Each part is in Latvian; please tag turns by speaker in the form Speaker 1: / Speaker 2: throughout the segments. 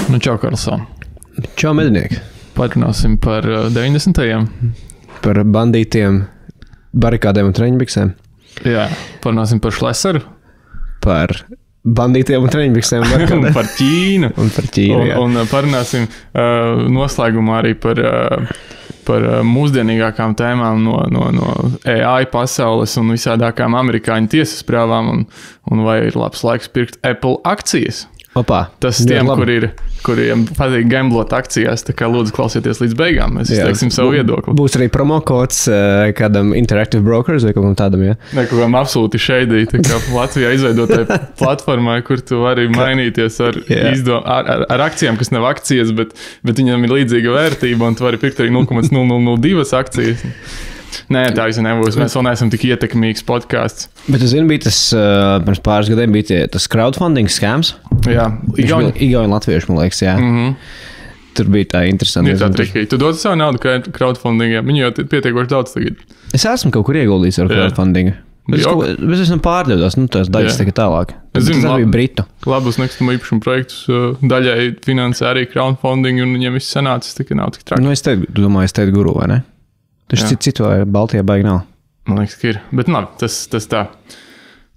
Speaker 1: Nu, čau, Karlsson.
Speaker 2: Čau, medinieki.
Speaker 1: Parunāsim par 90.
Speaker 2: Par bandītiem, barikādēm un treņbiksēm.
Speaker 1: Jā, parunāsim par Šlesaru.
Speaker 2: Par bandītiem un treņbiksēm.
Speaker 1: Un par Ķīnu.
Speaker 2: Un par Ķīnu, jā.
Speaker 1: Un parunāsim noslēgumā arī par mūsdienīgākām tēmām no AI pasaules un visādākām amerikāņu tiesas prāvām un vai ir labs laiks pirkt Apple akcijas.
Speaker 2: Opā,
Speaker 1: Tas tiem, kuriem patīk gamblot akcijās, tā kā lūdzu klausieties līdz beigām. Mēs izteiksim savu viedokli.
Speaker 2: Būs arī promokods kādam Interactive Brokers vai kaut kam tādam, jā?
Speaker 1: Ne, kaut kam absolūti šeidī, tā kā Latvijā izveidotai platformai, kur tu vari mainīties ar akcijām, kas nav akcijas, bet viņam ir līdzīga vērtība, un tu vari pirkt arī 0,002 akcijas. Nē, tā visi nebūs. Mēs vēl neesam tik ietekmīgs podcasts.
Speaker 2: Bet es zinu, bija tas, pirms pāris gadiem bija tas crowdfunding scams.
Speaker 1: Jā,
Speaker 2: Igauni latvieši, man liekas, jā. Tur bija tā interesanti.
Speaker 1: Ir tā trikīgi. Tu dod savu naudu crowdfundingā. Viņi jau pietiekoši daudz tagad.
Speaker 2: Es esmu kaut kur ieguldījis ar crowdfundingu. Bet es esmu pārdevis, tās daļas tikai tālāk.
Speaker 1: Es zinu,
Speaker 2: tas bija Britu.
Speaker 1: Labus nekustamo īpašumu projektus daļai finansē arī crowdfunding, un viņiem viss sanācis, tikai nav tik traki.
Speaker 2: Nu, es teiktu guru, vai ne? Taču citu vai Baltijā baigi nav.
Speaker 1: Man liekas, ka ir. Bet nav, tas tā.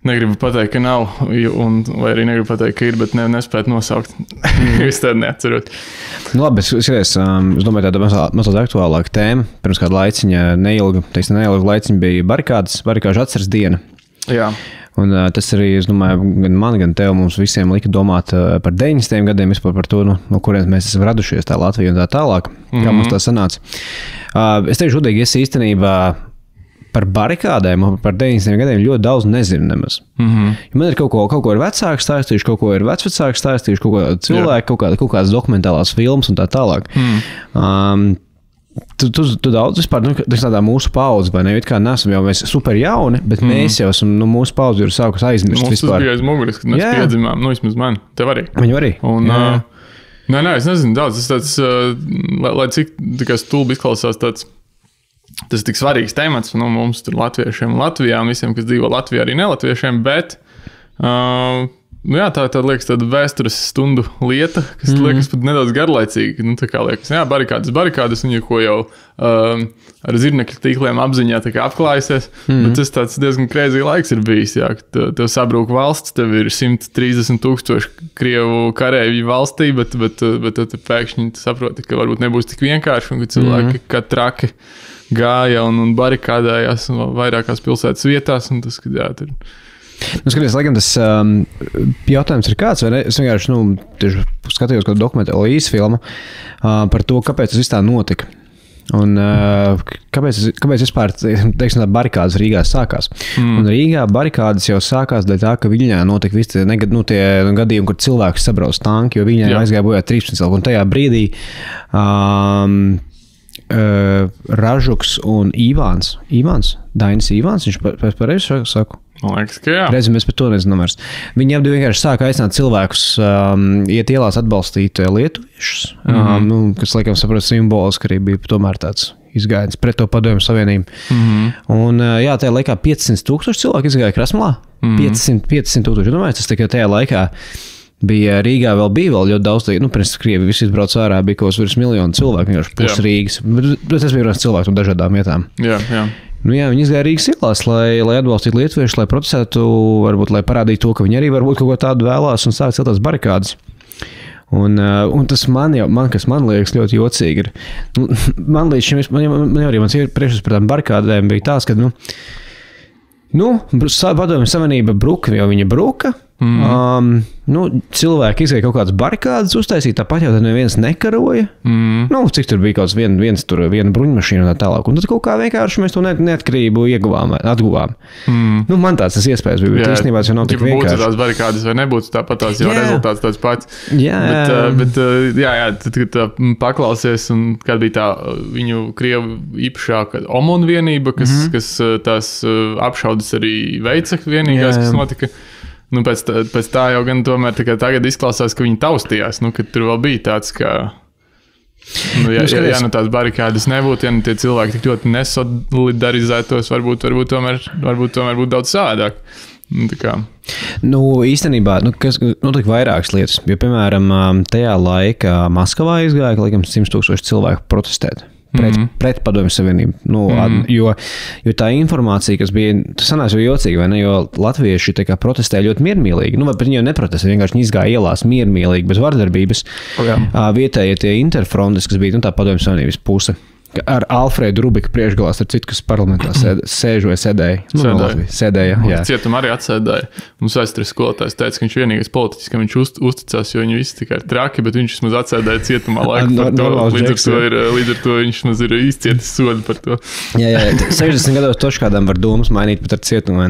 Speaker 1: Negribu pateikt, ka nav, vai arī negribu pateikt, ka ir, bet nespēt nosaukt. Es tādu neatcerot.
Speaker 2: Nu labi, es domāju, tāda mazliet aktuālāka tēma. Pirms kāda laiciņa, neilga laiciņa bija barikāžu atceres diena.
Speaker 1: Jā.
Speaker 2: Un tas arī, es domāju, gan man, gan tev mums visiem lika domāt par 90. gadiem, vispār par to, no kurienes mēs esam radušies, tā Latvija un tā tālāk, kā mums tā sanāca. Es teikšu žudīgi, es īstenībā par barikādēm un par 90. gadiem ļoti daudz nezinu nemaz. Ja man ir kaut ko ir vecāks stāstījuši, kaut ko ir vecvecāks stāstījuši, kaut ko cilvēku, kaut kādas dokumentālās filmas un tā tālāk. Tu daudz vispār, tādā mūsu paudze, vai ne? It kā nesam jau mēs super jauni, bet mēs jau esam, mūsu paudze ir sākus aizmirst vispār.
Speaker 1: Mums tas bija aiz muguras, kad mēs piedzimām, vismaz man, tev arī.
Speaker 2: Viņu arī.
Speaker 1: Un, nē, es nezinu daudz, tas tāds, lai cik tikai stulbi izklausās tāds, tas ir tik svarīgs temats, mums tur latviešiem un Latvijā, un visiem, kas dzīvo Latvijā, arī nelatviešiem, bet tā liekas tāda vēstures stundu lieta, kas liekas pat nedaudz garlaicīga. Tā kā liekas, barikādas, un ko jau ar zirnekļu tīkliem apziņā apklājusies, bet tas tāds diezgan crazy laiks ir bijis, jā, ka tev sabrūk valsts, tev ir 130,000 Krievu karēļu valstī, bet tad pēkšņi saproti, ka varbūt nebūs tik vienkārši, un ka cilvēki kā traki gāja un barikādājās vairākās pilsētas vietās, un tas, ka tur...
Speaker 2: Skaties, laikam tas jautājums ir kāds, vai ne? Es vienkārši, tieši skatījos kādu dokumentālo īsu filmu par to, kāpēc tas viss tā notika. Un kāpēc vispār, teiksim, tā barikādas Rīgā sākās. Un Rīgā barikādas jau sākās dēļ tā, ka Viļņā notika visi tie gadījumi, kur cilvēks sabrauc tanki, jo Viļņā aizgāja bojā 13 cilvēku. Un tajā brīdī Ražuks un Dainis Ivāns, viņš pareizi saku?
Speaker 1: Man liekas, ka jā.
Speaker 2: Reizēm mēs par to nezinām vairs. Viņi abi vienkārši sāka aicināt cilvēkus iet ielās atbalstīt lietuviešus, kas, laikam, saprot, simboliski arī bija tomēr tāds izgājiens pret to Padomju Savienību. Un, tajā laikā 500,000 cilvēku izgāja Krasmalā. 500,000. Domāju, tas tikai tajā laikā bija Rīgā bija ļoti daudz, pirms Krievi visi izbrauc ārā, bija kaut virs miljonu cilvēku, vienkārši pus Rīgas. Bet tas bija viens cilvēks no dažādām vietām.
Speaker 1: Jā.
Speaker 2: Viņi izgāja Rīgas ielās, lai atbalstītu lietuviešus, lai protestētu, varbūt, lai parādītu to, ka viņi arī varbūt kaut ko tādu vēlās un sāk celtās barikādas. Un tas man liekas ļoti jocīgi ir. Man līdz šim, man arī mans priekšstats par tām barikādēm bija tās, ka, Padomju Savienība bruka, jo viņa bruka. Cilvēki izgāja kaut kādas barikādas uztaisīt, tāpat jau tad neviens nekaroja. Cik tur bija kaut viena bruņmašīna un tā tālāk. Un tad kaut kā vienkārši mēs to neatkarību atguvām. Man tāds iespējas bija, bet īstenībā tas jau nav tik vienkārši.
Speaker 1: Būtu tās barikādas vai nebūtu, tāpat tās jau rezultāts tāds pats. Bet tad, kad paklausies, un kad bija tā viņu Krievu īpašā OMON vienība, kas tās apšaudas arī veica vienīgās, kas notika. Pēc tā jau gan tomēr tagad izklausās, ka viņi taustījās, ka tur vēl bija tāds, ka, tās barikādas nebūtu, ja tie cilvēki tik ļoti nesolidarizētos, varbūt tomēr būtu daudz savādāk.
Speaker 2: Īstenībā, kas notika vairākas lietas. Jo, piemēram, tajā laikā Maskavā izgāja, laikam, 100,000 cilvēku protestēt. Pret Padomju Savienību. Jo tā informācija, kas bija, tas sanāca jau jocīgi, vai ne? Jo latvieši protestēja ļoti miermīlīgi. Vai viņi jau neprotestēja, vienkārši viņi izgāja ielās miermīlīgi, bez vardarbības. Vietējie tie interfrontes, kas bija tā Padomju Savienības puse. Ar Alfredu Rubiku priekšgalā, ar citu, kas parlamentā sēdēja.
Speaker 1: Cietumā arī atsēdēja. Mums vēstures skolotājs teica, ka viņš vienīgais politiķis, ka viņš uzticās, jo viņi visi tikai ir traki, bet viņš vismaz atsēdēja cietumā laiku par to. Līdz ar to viņš mums ir izcietis soļi par to.
Speaker 2: Jā, 60 gados toši kādām var domas mainīt pat ar cietumu.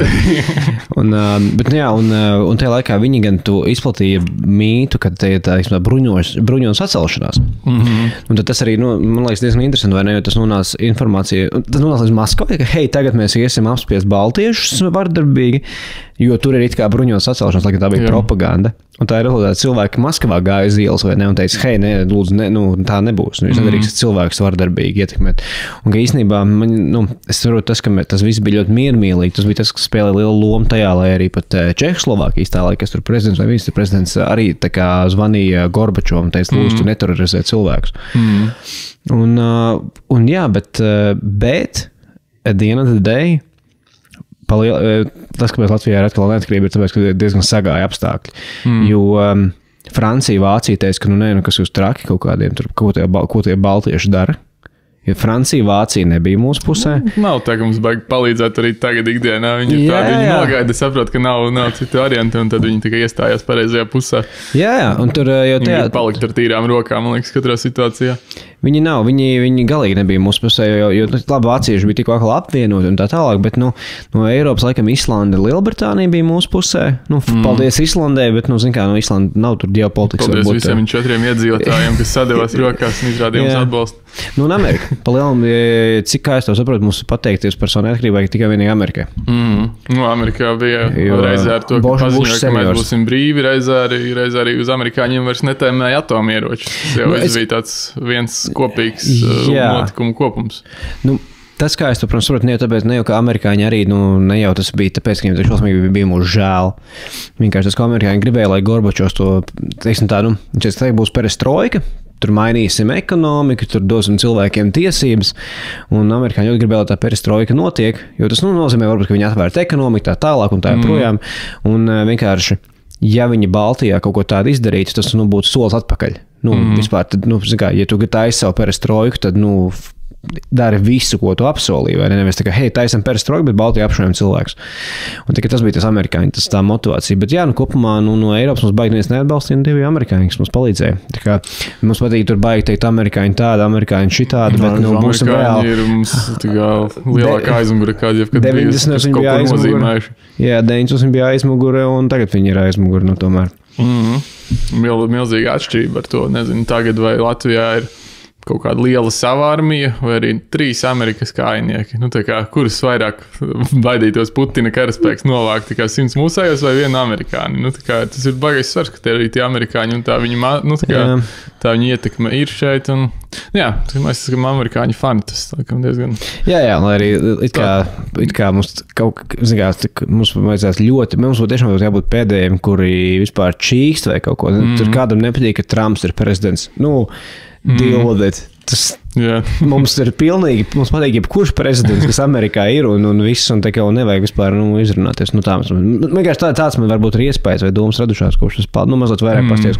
Speaker 2: Un tajā laikā viņi gan to izplatīja mītu, ka tā bruņonas atcelšanās. Un tad tas arī, man liekas, diezgan interesanti, vai ne? Jo tas nonāca līdz Maskavai, ka, hei, tagad mēs iesim apspiest baltiešus vardarbīgi, jo tur ir it kā bruņotas atcelšanās, lai tā bija propaganda. Un tā ir rezultātā cilvēki Maskavā gāja uz ielas, vai ne, un teica, hei, nē, lūdzu, tā nebūs. Jūs nedrīkstat cilvēkus vardarbīgi ietekmēt. Un ka īstenībā, es saprotu tas, ka tas viss bija ļoti miermīlīgi. Tas bija tas, kas spēlēja lielu lomu tajā, lai arī pat Čehoslovākijas tā laika, kas tur prezidents vai ministra prezidents arī tā kā zvanīja Gorbačovam, teica, lūdzu, tu neterorizē cilvēkus. Un jā, bet at the end of the day, tas, kāpēc Latvijā ir atkal neatkarība, ir tāpēc, ka diezgan sagāja apstākļi. Jo Francija, Vācija teica, ka kas jūs traki kaut kādiem, ko tie baltieši dara. Jo Francija, Vācija nebija mūsu pusē.
Speaker 1: Nav tā, ka mums baigi palīdzēt arī tagad ikdienā. Viņi nogaida, saprot, ka nav citu varianti, un tad viņi tikai iestājās pareizajā pusē.
Speaker 2: Jā, un tur jau
Speaker 1: tajā... Viņi palikt ar tīrām rokām, man liekas, katrā situācijā.
Speaker 2: Viņi galīgi nebija mūsu pusē, jo labi, vācieši bija tikko atkal apvienoti un tā tālāk, bet no Eiropas laikam Islanda, Lielbritānija bija mūsu pusē. Paldies Islandē, bet, Islanda nav tur ģeopolitikas.
Speaker 1: Paldies visiem 4 iedzīvotājiem, kas sadevās rokās un izrādīja mums atbalstu.
Speaker 2: Un Amerika, palielam, cik kā es to saprotu, mums pateikties par savu neatkarību tikai vienīgi Amerikai.
Speaker 1: Amerikā bija reizē ar to, ka paziņoja, ka mēs būsim brīvi, reizē arī uz amerikāņiem vairs netēmēja atomieroči. Tas bija tāds viens kopīgs notikumu kopums.
Speaker 2: Tas, kā es to, protams, saprotu, ne jau kā amerikāņi arī, ne jau tas bija tāpēc, ka viņiem šausmīgi bija mūsu žēl. Vienkārši tas, ko amerikāņi gribēja, lai Gorbačovs to, teiksim tā, viņš būs perestroika, tur mainīsim ekonomiku, tur dosim cilvēkiem tiesības, un amerikāņi ļoti gribēja, lai tā perestroika notiek, jo tas nozīmē, varbūt, ka viņi atvērta ekonomiku tā tālāk un tā projām, un vienkārši, ja viņi Baltijā kaut ko tādu izdarītu, tas būtu solis atpakaļ. Vispār, tad, ja tu taisi savu perestroiku, tad, dari visu, ko tu apsolīji, vai ne? Nevis tā kā, hei, taisam perestroiku, bet Baltijā apšaujam cilvēkus. Un tikai tas bija tas amerikāņi, tas tā motivācija. Bet jā, kopumā, no Eiropas mums baigi neviens neatbalstīja, un tie bija amerikāņi, kas mums palīdzēja. Tā kā mums patīk tur baigi teikt amerikāņi tāda, amerikāņi šitāda, bet, būsim reāli.
Speaker 1: Ir mums tā kā lielākā aizmugure, kāda jebkad bija, kas kaut ko nozīmējuši.
Speaker 2: Jā, 90 bija aizmugure, un tagad viņi ir aizmugure, tomēr.
Speaker 1: Milzīga atšķirība ar to. Nezinu, tagad vai Latvijā ir kaut kāda liela sava armija, vai arī 3 Amerikas kājnieki. Kurus vairāk baidītos Putina karaspēks novākt, 100 mūsējos vai 1 amerikāni. Tas ir baigais svars, ka tie arī tie amerikāņi un tā tā viņa ietekme ir šeit. Un, mēs esam amerikāņu fani, tas diezgan...
Speaker 2: Jā, lai arī it kā mums mums vajadzētu ļoti, mums būtu tiešām jābūt pēdējiem, kuri vispār čīkst vai kaut ko. Tur kādam nepatīk, ka Trumps ir prezidents. Deal with it. Mums ir pilnīgi, mums patīk jebkurš prezidents, kas Amerikā ir un viss, un tā kā nevajag vispār izrunāties. Vienkārši tāds man varbūt ir iespējas vai domas radušās, kopš tas mazliet vairāk pasties,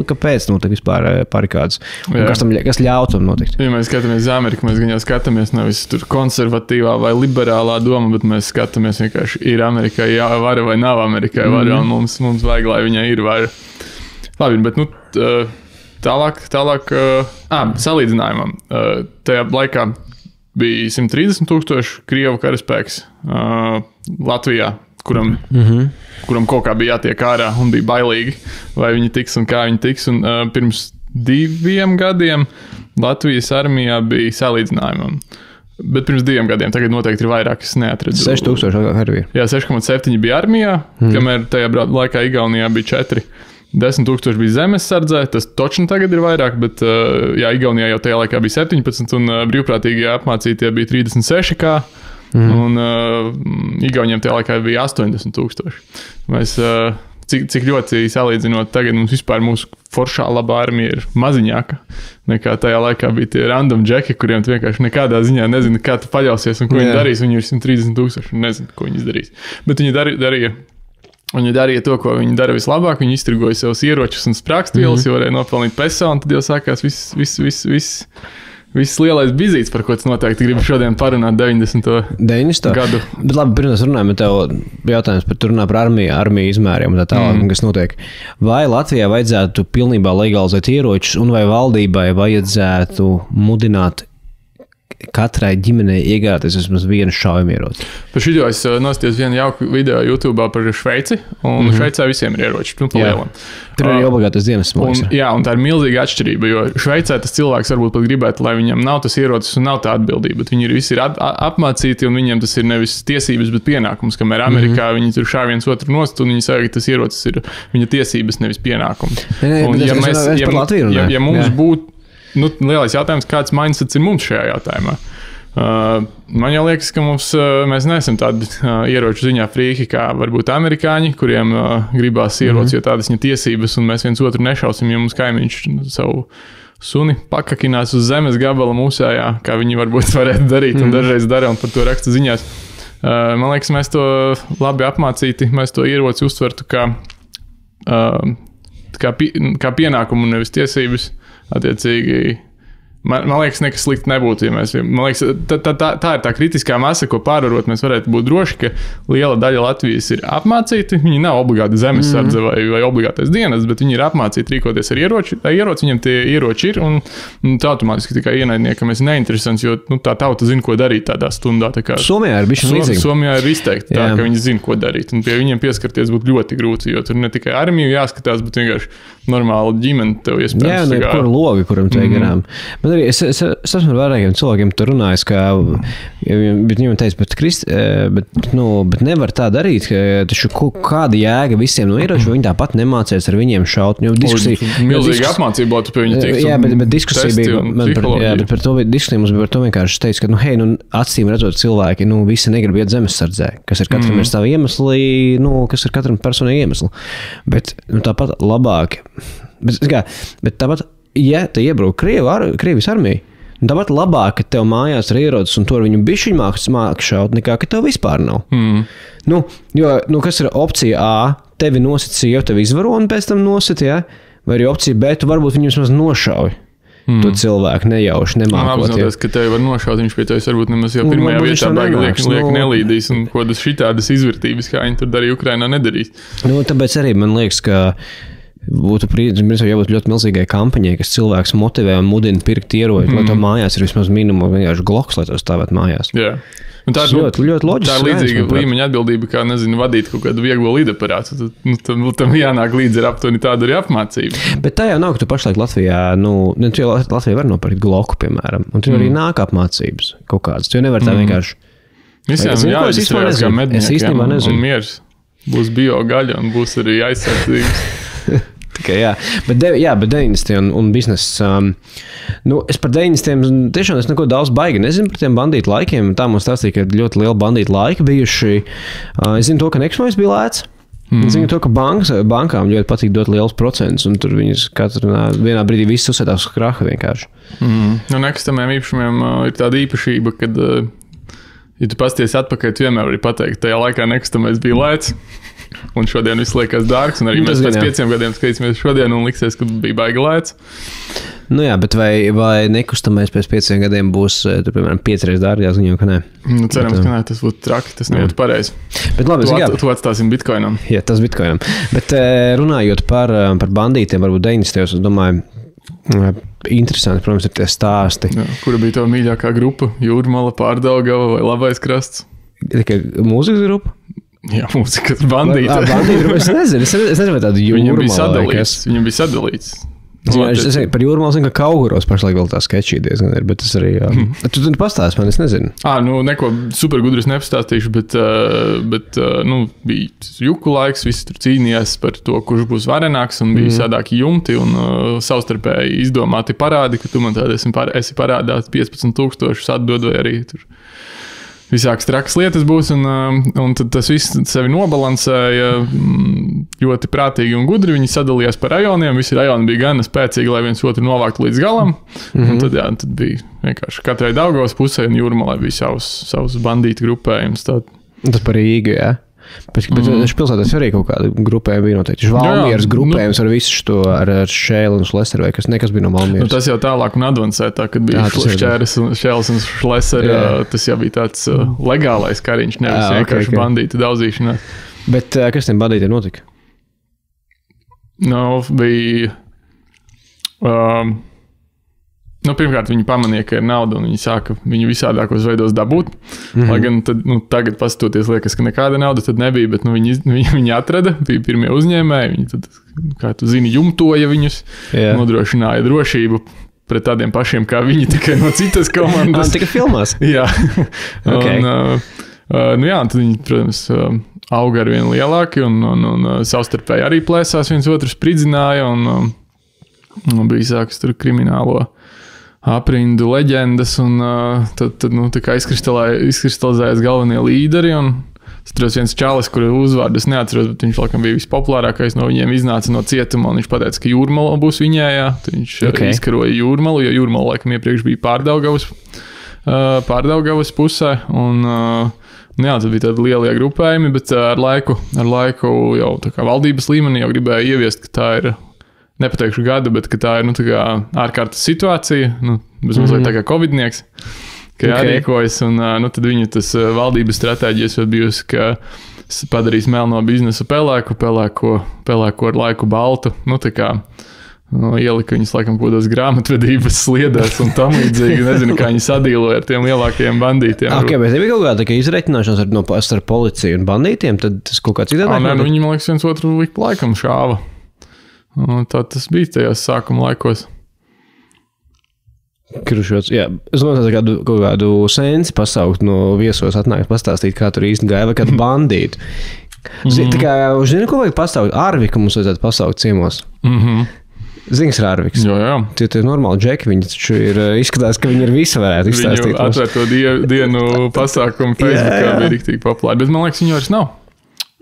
Speaker 2: kāpēc vispār parikādas, un kas ļautu tam notikt.
Speaker 1: Ja mēs skatāmies uz Ameriku, mēs gan jau skatāmies nevis tur konservatīvā vai liberālā doma, bet mēs skatāmies vienkārši, ir Amerikai vara vai nav Amerikai vara, un mums vajag, lai viņai ir vara. Labi, bet Tālāk salīdzinājumam. Tajā laikā bija 130,000 Krievu karaspēks Latvijā, kuram kaut kā bija jātiek ārā un bija bailīgi, vai viņi tiks un kā viņi tiks. Un, pirms 2 gadiem Latvijas armijā bija salīdzinājumam. Bet pirms 2 gadiem, tagad noteikti ir vairāk, es neatradu.
Speaker 2: 6,000 arī.
Speaker 1: Jā, 6,7 bija armijā, kamēr tajā laikā Igaunijā bija 4. 10,000 bija zemesardzē, tas točni tagad ir vairāk, bet Igaunijā jau tajā laikā bija 17, un brīvprātīgie apmācītie bija 36, un Igauniem tajā laikā bija 80,000. Mēs, cik ļoti salīdzinot tagad, mums vispār mūsu foršā labā armija ir maziņāka nekā tajā laikā bija tie random džeki, kuriem tu vienkārši nekādā ziņā nezini, kā tu paļausies un ko viņi darīs. Viņi ir 130,000 un nezinu, ko viņi darīs. Bet viņi darīja to, ko viņi dara vislabāk. Viņi iztirgoja savus ieročus un sprākstvielas, jo varēja nopelnīt peso, un tad jau sākās viss lielais bizīts, par ko tu noteikti gribi šodien parunāt 90. gadu.
Speaker 2: Bet labi, pirms runājam, tev jautājums par armiju izmēriem un tā tālāk, kas notiek. Vai Latvijā vajadzētu pilnībā legalizēt ieročus, un vai valdībai vajadzētu mudināt katrai ģimenei iegādāties vismaz vienu šaujamieroci?
Speaker 1: Par šito es nostājos vienu jauku video YouTube par Šveici, un Šveicē visiem ir ieroči.
Speaker 2: Tur ir obligātais dienas smogs.
Speaker 1: Jā, un tā ir milzīga atšķirība, jo Šveicē tas cilvēks varbūt pat gribētu, lai viņam nav tas ierocis un nav tā atbildība, bet viņi visi ir apmācīti, un viņiem tas ir nevis tiesības, bet pienākums, kamēr Amerikā viņi tur šā viens otru nost, un viņi saka, ka tas ierocis ir viņa tiesības, nevis pienākums. Ja mums būtu lielais jautājums, kāds mindsets ir mums šajā jautājumā. Man jau liekas, ka mēs neesam tādi ieroču ziņā frīki, kā varbūt amerikāņi, kuriem gribās ieroci, jo tādas viņa tiesības, un mēs viens otru nešausim, ja mums kaimiņš savu suni pakakinās uz zemes gabala mūsējā, kā viņi varbūt varētu darīt un dažreiz dara, un par to raksta ziņās. Man liekas, mēs to labi apmācīti, mēs to ieroci uztvertu kā pienākumu, nevis tiesības. Attiecīgi, man liekas, nekas slikti nebūtu, ja mēs, man liekas, tā ir tā kritiskā masa, ko pārvarot, mēs varētu būt droši, ka liela daļa Latvijas ir apmācīti, viņi nav obligāti zemesardze vai obligātais dienas, bet viņi ir apmācīti rīkoties ar ieroci, viņam tie ieroči ir, un tā automātiski tikai ienaidniekam ir neinteresants, jo tā tauta zina, ko darīt tādā stundā.
Speaker 2: Somijā ir bišķi līdzīgi.
Speaker 1: Somijā ir izteikti tā, ka viņi zina, ko darīt, un pie viņiem pieskarties būtu ļoti grūti, jo tur ne tikai armiju jāskatās, bet vienkārši normāli ģimeni tev iespējams.
Speaker 2: Jā, kur logi, kuram te garām. Bet arī es esmu ar vairākiem cilvēkiem tur runājis, ka viņam teica, bet nevar tā darīt, ka taču kāda jēga visiem no ieroču, viņi tāpat nemācēs ar viņiem šaut.
Speaker 1: Milzīga apmācība, tu pie viņa tiktu.
Speaker 2: Jā, bet diskusija bija, bet par to diskusija mums bija par to vienkārši teica, ka, acīm redzot cilvēki, visi negrib iet zemesardzē, kas ir katram ir savi iemesli, kas ir katram personīgi iemesli. Bet tāpat labāk. Bet tāpat, ja te iebrūk Krievijas armija, tāpat labāk, ka tev mājās ir ierocis un to ar viņu bišķiņu māk šaut, nekā ka tev vispār nav. Jo kas ir opcija A, tevi nosit sievu, tevi izvaro un pēc tam nosit, ja? Vai arī opcija B, tu varbūt viņu vismaz nošauj. To cilvēku nejauši, nemākot.
Speaker 1: Apzinoties, ka tevi var nošaut, viņš pie tevis varbūt nemaz jau pirmajā vietā baigi liek nelīdīs un ko tas šitādas izvērtības, kā viņi tur darīja Ukrainā, nedarīs.
Speaker 2: Tāpēc arī man liekas, ka būtu jābūt ļoti milzīgai kampaņai, kas cilvēks motivē un mudina pirkt ieroči, lai to mājās ir vismaz minimum vienkārši gloks, lai to stāvēt mājās.
Speaker 1: Jā. Un tā ir ļoti loģiski. Tā ir līdzīga līmeņa atbildība, kā, varīt kaut kādu vieglo lidaparātu. Tam jānāk līdzi ar aptuveni tāda arī apmācība.
Speaker 2: Bet tā jau nav, ka tu pašlaik Latvijā, Latvijā var nopirkt gloku, piemēram, un tur arī nāk apmācības kaut kādas. Tu jau nevar tā vienkārši.
Speaker 1: Visiem jāizsverās kā medniekiem un miers. Būs bio gaļa un būs arī aizsardzības.
Speaker 2: Bet 90. un biznesa. Es par 90. tiešām neko daudz baigi nezinu par tiem bandītu laikiem. Tā mums stāstīja, ka ļoti liela bandītu laika bijuši. Es zinu to, ka Nekustamais bija lēts. Es zinu to, ka bankām ļoti patīk dot liels procents, un tur viņas vienā brīdī viss uzsētās uz kraha vienkārši.
Speaker 1: Nekustamiem īpašumiem ir tāda īpašība, kad, ja tu pasties atpakaļ, tu vienmēr vari pateikt, tajā laikā Nekustamais bija lēts. Un šodien viss liekas dārgs, un arī mēs pēc 5 gadiem skatīsimies šodien un liksies, ka bija baigi lēts.
Speaker 2: Bet vai Nekustamais pēc 5 gadiem būs, tur, piemēram, 5 reizes dārgāks, viņam, ka nē?
Speaker 1: Cerams, ka nē, tas būtu traki, tas nebūtu pareizi.
Speaker 2: Bet labi,
Speaker 1: tu atstāsim bitcoinam.
Speaker 2: Jā, tas bitcoinam. Bet runājot par bandītiem, varbūt 90. es domāju, interesanti, protams, ir tie stāsti.
Speaker 1: Jā, kura bija tava mīļākā grupa? Jūrmala, Pārdaugava vai Labais krasts?
Speaker 2: Tikai mūzikas grupa?
Speaker 1: Jā, mūzika bandīta.
Speaker 2: Es nezinu, vai tādu Jūrmala.
Speaker 1: Viņam bija sadalīts.
Speaker 2: Es par Jūrmalu zinu, ka Kauguros pašlaik vēl tā sketčī diezgan ir, bet tas arī... Tu pastāsti man, es nezinu.
Speaker 1: Neko supergudru es nepastāstīšu, bet bija juku laiks, visi tur cīnījās par to, kurš būs varenāks, un bija sādāki jumti un savstarpēji izdomāti parādi, ka tu man tādi esi parādāt 15,000 atdod vai arī tur visākas trakas lietas būs, un tad tas viss sevi nobalansēja ļoti prātīgi un gudri. Viņi sadalījās pa rajoniem, visi rajoni bija gana spēcīgi, lai viens otru novāktu līdz galam. Un tad bija vienkārši katrai Daugavas pusē un Jūrmalai bija savs bandītu grupējums.
Speaker 2: Tas par Rīgu, jā. Bet pilsētās arī kaut kāda grupējuma bija noteikti. Valmieras grupējums ar visu šo, ar Šēli un Šleseru, vai nekas bija no Valmieras?
Speaker 1: Tas jau tālāk un advancētā, kad bija Šēlis un Šleseri, tas jau bija tāds legālais kariņš, nevis vienkārši bandīta daudzīšanā.
Speaker 2: Bet kas tiem bandītiem notika?
Speaker 1: Bija... pirmkārt, viņi pamanīja, ka ir nauda, un viņi sāka viņu visādākos veidos dabūt. Lai gan tagad, paskatoties, liekas, ka nekāda nauda tad nebija, bet viņi atrada, bija pirmie uzņēmēji, viņi tad, kā tu zini, jumtoja viņus, nodrošināja drošību pret tādiem pašiem kā viņi, tikai no citas komandas.
Speaker 2: Tikai filmās?
Speaker 1: Jā. Tad viņi, protams, auga ar vien lielāki, un savstarpēji arī plēsās viens otru spridzināja, un bija sākas tur kriminālo aprindu leģendas, un tad tā kā izkristalizējās galvenie līderi, un es atceros viens čalis, kura uzvārdu es neatceros, bet viņš laikam bija vispopulārākais no viņiem, iznāca no cietuma, un viņš pateica, ka Jūrmala būs viņējā, tad viņš izkaroja Jūrmalu, jo Jūrmala laikam iepriekš bija Pārdaugavas pusē, un tad bija tādi lielie grupējumi, bet ar laiku jau tā kā valdības līmenī jau gribēja ieviest, ka tā ir nepateikšu gadu, bet ka tā ir tā kā ārkārtas situācija, bez mazliet tā kā covidnieks, ka jārīkojas, un tad viņu tas valdības stratēģijas jau bijusi, ka padarīs melno biznesu pelēko ar laiku baltu, tā kā ielika viņus laikam kodos grāmatvedības sliedēs un tam līdzīgi, nezinu, kā viņi sadīloja ar tiem lielākajiem bandītiem.
Speaker 2: Bet nebija kaut kāda izreķināšanās ar policiju un bandītiem, tad tas kaut kā citādāk?
Speaker 1: Viņi, man liekas, viens otru liku laikam šāva. Tā tas bija tajās sākuma laikos.
Speaker 2: Krušots, jā. Es domāju, kaut kādu sensi pasaukt no viesos atnākt pastāstīt, kā tur īsti gāja, vai kādu bandītu. Tā kā, zini, ko vajag pasaukt? Ārviku mums vajadzētu pasaukt ciemos. Zini, kas ir Ārviks?
Speaker 1: Jā.
Speaker 2: Tie normāli džeki, viņi taču izskatās, ka viņi ir visi varētu izstāstīt.
Speaker 1: Viņu atvērto dienu pasākumu Facebookā bija riktīgi populāri, bet man liekas, viņu vairs nav.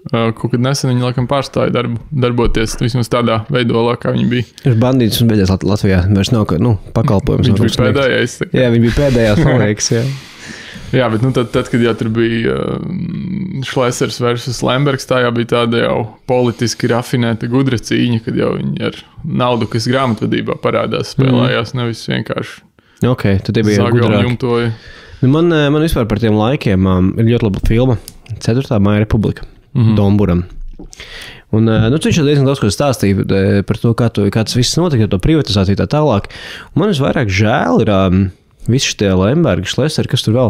Speaker 1: Kaut kad nesen viņi laikam pārstāja darboties vismaz tādā veidolā, kā viņi bija.
Speaker 2: Ir bandītis un beidzās Latvijā, vairs nav pakalpojums.
Speaker 1: Viņš bija pēdējais.
Speaker 2: Jā, viņi bija pēdējās paliekas, jā.
Speaker 1: Jā, bet tad, kad jau tur bija Šlesers versus Lembergs, tā jau bija tāda jau politiski rafinēta gudra cīņa, kad jau viņi ar naudu, kas grāmatvedībā parādās, spēlējās, nevis vienkārši
Speaker 2: tad tie bija
Speaker 1: gudrāki.
Speaker 2: Man vispār par tiem laikiem ir ļoti laba filma 4. Māja Republika. Domburam. Un, viņš jau diezgan daudz ko stāstīja par to, kā tas viss notika, to privatizāciju tā tālāk. Un man visvairāk žēl ir visi šitie Lembergi, Šleseri, kas tur vēl.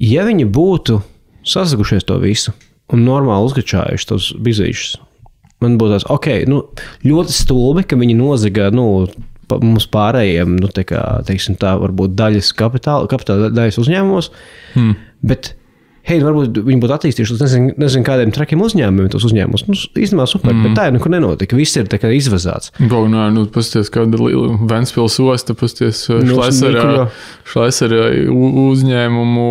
Speaker 2: Ja viņi būtu sasagušies to visu un normāli uzgačājuši tos bizīšus, man būtu tāds, ļoti stulbi, ka viņi nozaga, mums pārējiem, teiksim tā, varbūt daļas kapitāla daļas uzņēmumos, bet varbūt viņi būtu attīstījuši, nezinu kādiem trakiem uzņēmumiem tos uzņēmumus. Īstenībā super, bet tā nekur nenotika. Viss ir tā kā izvazāts.
Speaker 1: Pasties, kāda Ventspils osta, pasties Šlesera uzņēmumu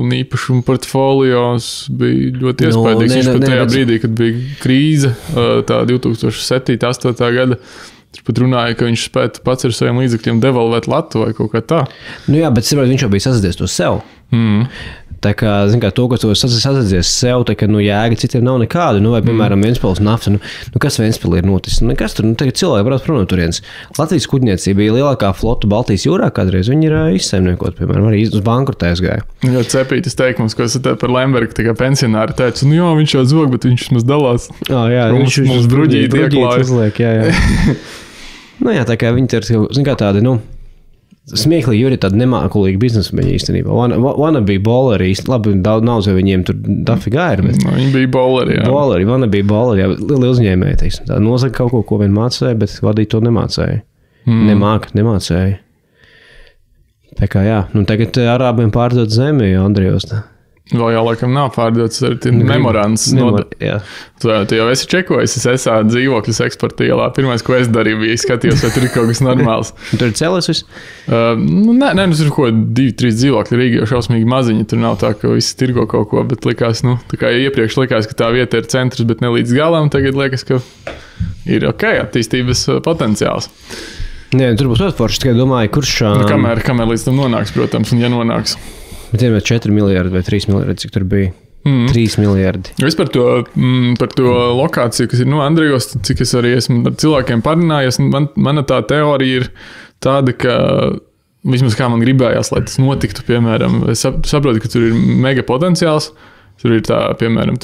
Speaker 1: un īpašumu portfolijos bija ļoti iespējams. Viņš pat tajā brīdī, kad bija krīze, tā 2007-2008. gada, viņš pat runāja, ka viņš spētu pats ar saviem līdzekļiem devalvēt latu vai kaut kā tā.
Speaker 2: Bet viņš jau bija sasadzies to sev. Tā kā, to, ko tu sasadzies sev, tā kā, jēga citiem nav nekāda, vai, piemēram, Ventspils nafta, kas Ventspilī ir noticis? Nekas tur, tagad cilvēki brauc prom no turienes. Latvijas kuģniecība bija lielākā flota Baltijas jūrā kādreiz, viņi ir izsaimniekot, piemēram, arī uz bankrotē aizgāja.
Speaker 1: Jā, cepītis teikums, ko es par Lembergu, tā kā pensionāri teica, viņš jau zog, bet viņš vismaz dalās.
Speaker 2: Viņš
Speaker 1: mums bruģīt
Speaker 2: uzliek, jā. Tā kā viņi ir, tādi, smieklīgi, jo ir tāda nemākulīga biznesmeņa īstenībā. Wannabe bowleri, labi, daudz jau viņiem tur dafigā ir, bet...
Speaker 1: Viņi bija bowleri, jā.
Speaker 2: Wannabe bowleri, jā, lieli uzņēmēji, teiksim. Tā nozaga kaut ko vien mācēja, bet vadīt to nemācēja. Nemācēja. Tā kā jā, tagad arābiem pārdot zemi, Andrijos.
Speaker 1: Vēl jau laikam nav pārdots ar memorands. Tu jau esi čekojis, es esmu dzīvokļus eksporta ielā. Pirmais, ko es darīju, bija skatījos, vai tur ir kaut kas normāls.
Speaker 2: Tur ir cēlis viss?
Speaker 1: Nē, tur ir kaut 2-3 dzīvokļi Rīgā, jau šausmīgi maziņi. Tur nav tā, ka visi tirgo kaut ko, bet likās, tā kā iepriekš likās, ka tā vieta ir centrs, bet ne līdz galam. Tagad liekas, ka ir attīstības potenciāls.
Speaker 2: Nē, tur būs ļoti forši, tikai domāju, kurš...
Speaker 1: Kamēr līdz tam nonāks, protams, un ja nonāks.
Speaker 2: Bet ir 4 miljardi vai 3 miljardi, cik tur bija? 3 miljardi.
Speaker 1: Es par to lokāciju, kas ir Andrejos, cik es arī esmu ar cilvēkiem parunājies, mana tā teorija ir tāda, ka vismaz kā man gribējās, lai tas notiktu, piemēram, es saprotu, ka tur ir mega potenciāls. Tur ir tā, piemēram,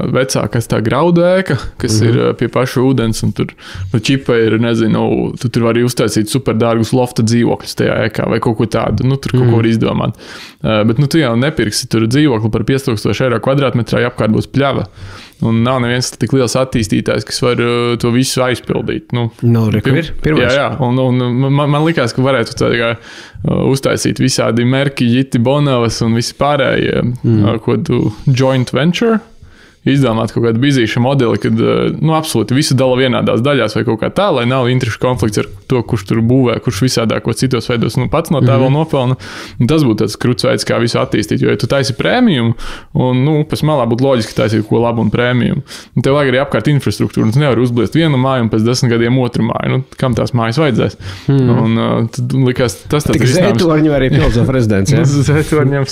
Speaker 1: vecākās tā graudu ēka, kas ir pie paša ūdens, un tur čipa ir, nezinu, tu tur vari uztaisīt superdārgus lofta dzīvokļus tajā ēkā vai kaut ko tādu, tur kaut ko var izdomāt. Bet, tu jau nepirksi tur dzīvokli par 5000 eiro kvadrātmetrā, ja apkārt būs pļava. Un nav neviens tik liels attīstītājs, kas var to visu aizpildīt.
Speaker 2: Ir pirmais.
Speaker 1: Jā, un man likās, ka varētu tā uztaisīt visādi Merki, Jiti, Bonavas un visi pārējie, ko tu joint venture, izdomāt kaut kādu bizīšu modeli, kad absolūti visu dala vienādās daļās vai kaut kā tā, lai nav interešu konflikts ar to, kurš tur būvē, kurš visādāko citos veidos pats no tā vēl nopelna. Un tas būtu tāds krūts veids, kā visu attīstīt, jo ja tu taisi prēmiju, un pēc malā būtu loģiski taisīt ko labu un prēmiju. Un tev vajag arī apkārt infrastruktūru, un tu nevari uzbliest vienu māju un pēc 10 gadiem otru māju. Kam tās mājas vajadzēs? Un tad likās, tas tāds risinājums.
Speaker 2: Zētorņi arī pilsētas rezidents, ja?
Speaker 1: Zētorņiem,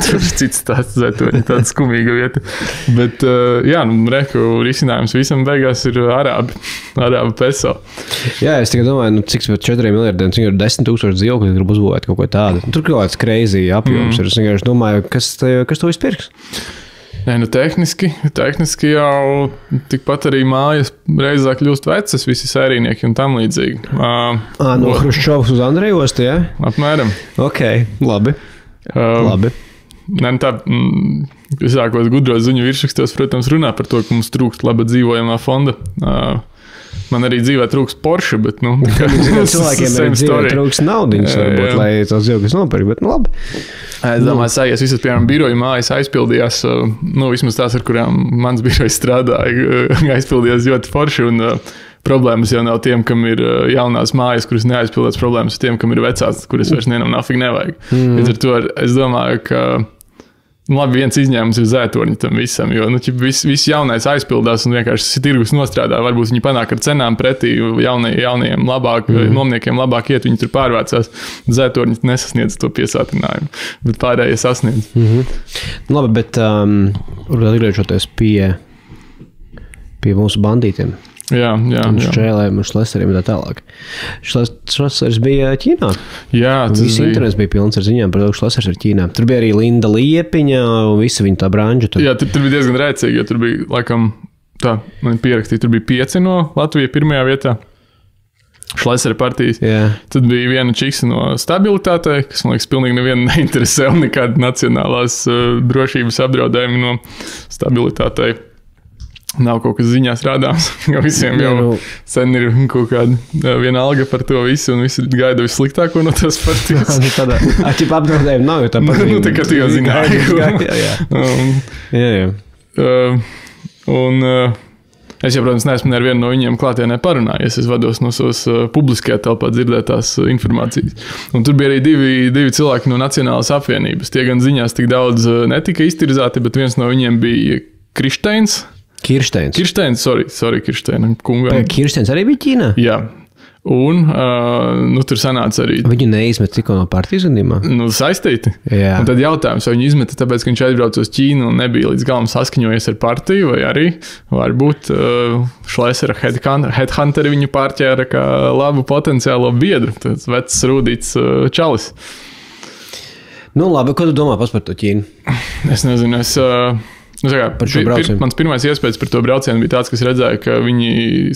Speaker 1: tur ir cits tāds Zētorņi, tāda skumīga vieta. Bet, risinājums visam beigās ir arābu peso.
Speaker 2: Jā, es tikai domāju, cik par 4 miljardiem, cik ir 10 000 dzīvokļi, grib uzbūvēt kaut ko tādu. Tur kaut kāds crazy apjoms ir. Es domāju, kas to vispirks?
Speaker 1: Nē, tehniski jau tikpat arī mājas reizē kļūst vecas, visi sērīnieki un tam līdzīgi.
Speaker 2: No Hruščovas uz Andrejos, jā?
Speaker 1: Apmēram.
Speaker 2: Ok, labi. Labi.
Speaker 1: Nē, tā, visākos gudros ziņu virsrakstos, protams, runā par to, ka mums trūkst laba dzīvojamā fonda. Man arī dzīvē trūkst Porsche, bet,
Speaker 2: cilvēkiem arī dzīvē trūkst naudiņas, varbūt, lai tos dzīvokļus nopirkt, bet, labi.
Speaker 1: Es domāju, sajies visas, piemēram, biroja mājas aizpildījās, vismaz tās, ar kurām mans birojs strādāja, aizpildījās ļoti forši, un problēmas jau nav tiem, kam ir jaunās mājas, kuras neaizpildās, problēmas tiem, kam ir vecās, kuras vairs nafig nevajag. Līdz ar to es domāju, ka labi, viens izņēmums ir Zētorņi tam visam, jo viss jaunais aizpildās un vienkārši tirgus nostrādā. Varbūt viņi panāk ar cenām pretī jaunajiem nomniekiem labāk iet, viņi tur pārvācās. Zētorņi nesasniedz to piesātinājumu, bet pārējie sasniedz.
Speaker 2: Labi, bet atgriežoties pie mūsu bandītiem.
Speaker 1: Jā.
Speaker 2: Šķēlēm un šleseriem un tā tālāk. Šlesers bija Ķīnā.
Speaker 1: Jā, tas
Speaker 2: viss internets bija pilns ar ziņām par to, ka šlesers ir Ķīnā. Tur bija arī Linda Liepiņa un visa viņa tā branža.
Speaker 1: Jā, tur bija diezgan rēcīgi, jo tur bija, laikam, tā, man pierakstīja, tur bija 5 no Latvijas pirmajā vietā. Šlesera partijas.
Speaker 2: Jā.
Speaker 1: Tad bija viena čiksa no stabilitātei, kas, man liekas, pilnīgi nevienu neinteresē un nekāda nacionālās drošības apdraudējumi no stabilitātei. Nav kaut kas ziņās rādāms, jo visiem jau sen ir kaut kāda viena alga par to visu, un visi gaida vissliktāko no tās partijas.
Speaker 2: Tādā apdraudējuma nav, jo tā partija.
Speaker 1: Tā kā tu jau zināji.
Speaker 2: Jā.
Speaker 1: Es jau, protams, neesmu ar vienu no viņiem klātienē parunājies. Es vados no savas publiskajā telpā dzirdētās informācijas. Un tur bija arī divi cilvēki no Nacionālās apvienības. Tie gan ziņās tik daudz netika iztirzāti, bet viens no viņiem bija Kirsteins, kungam.
Speaker 2: Kirsteins arī bija Ķīnā?
Speaker 1: Jā. Un tur sanāca arī...
Speaker 2: Viņu neizmet tikko no partijas gadījumā?
Speaker 1: Saistīti.
Speaker 2: Jā.
Speaker 1: Un tad jautājums, vai viņu izmeta tāpēc, ka viņš aizbrauca uz Ķīnu un nebija līdz galam saskaņojies ar partiju, vai arī varbūt Šlesera headhunteri viņu pārķēra kā labu potenciālo biedru. Tas vecs rūdīts čalis.
Speaker 2: Labi, ko tu domā par to Ķīnu?
Speaker 1: Es nezinu, mans pirmais iespējas par to braucienu bija tāds, ka es redzēju, ka viņi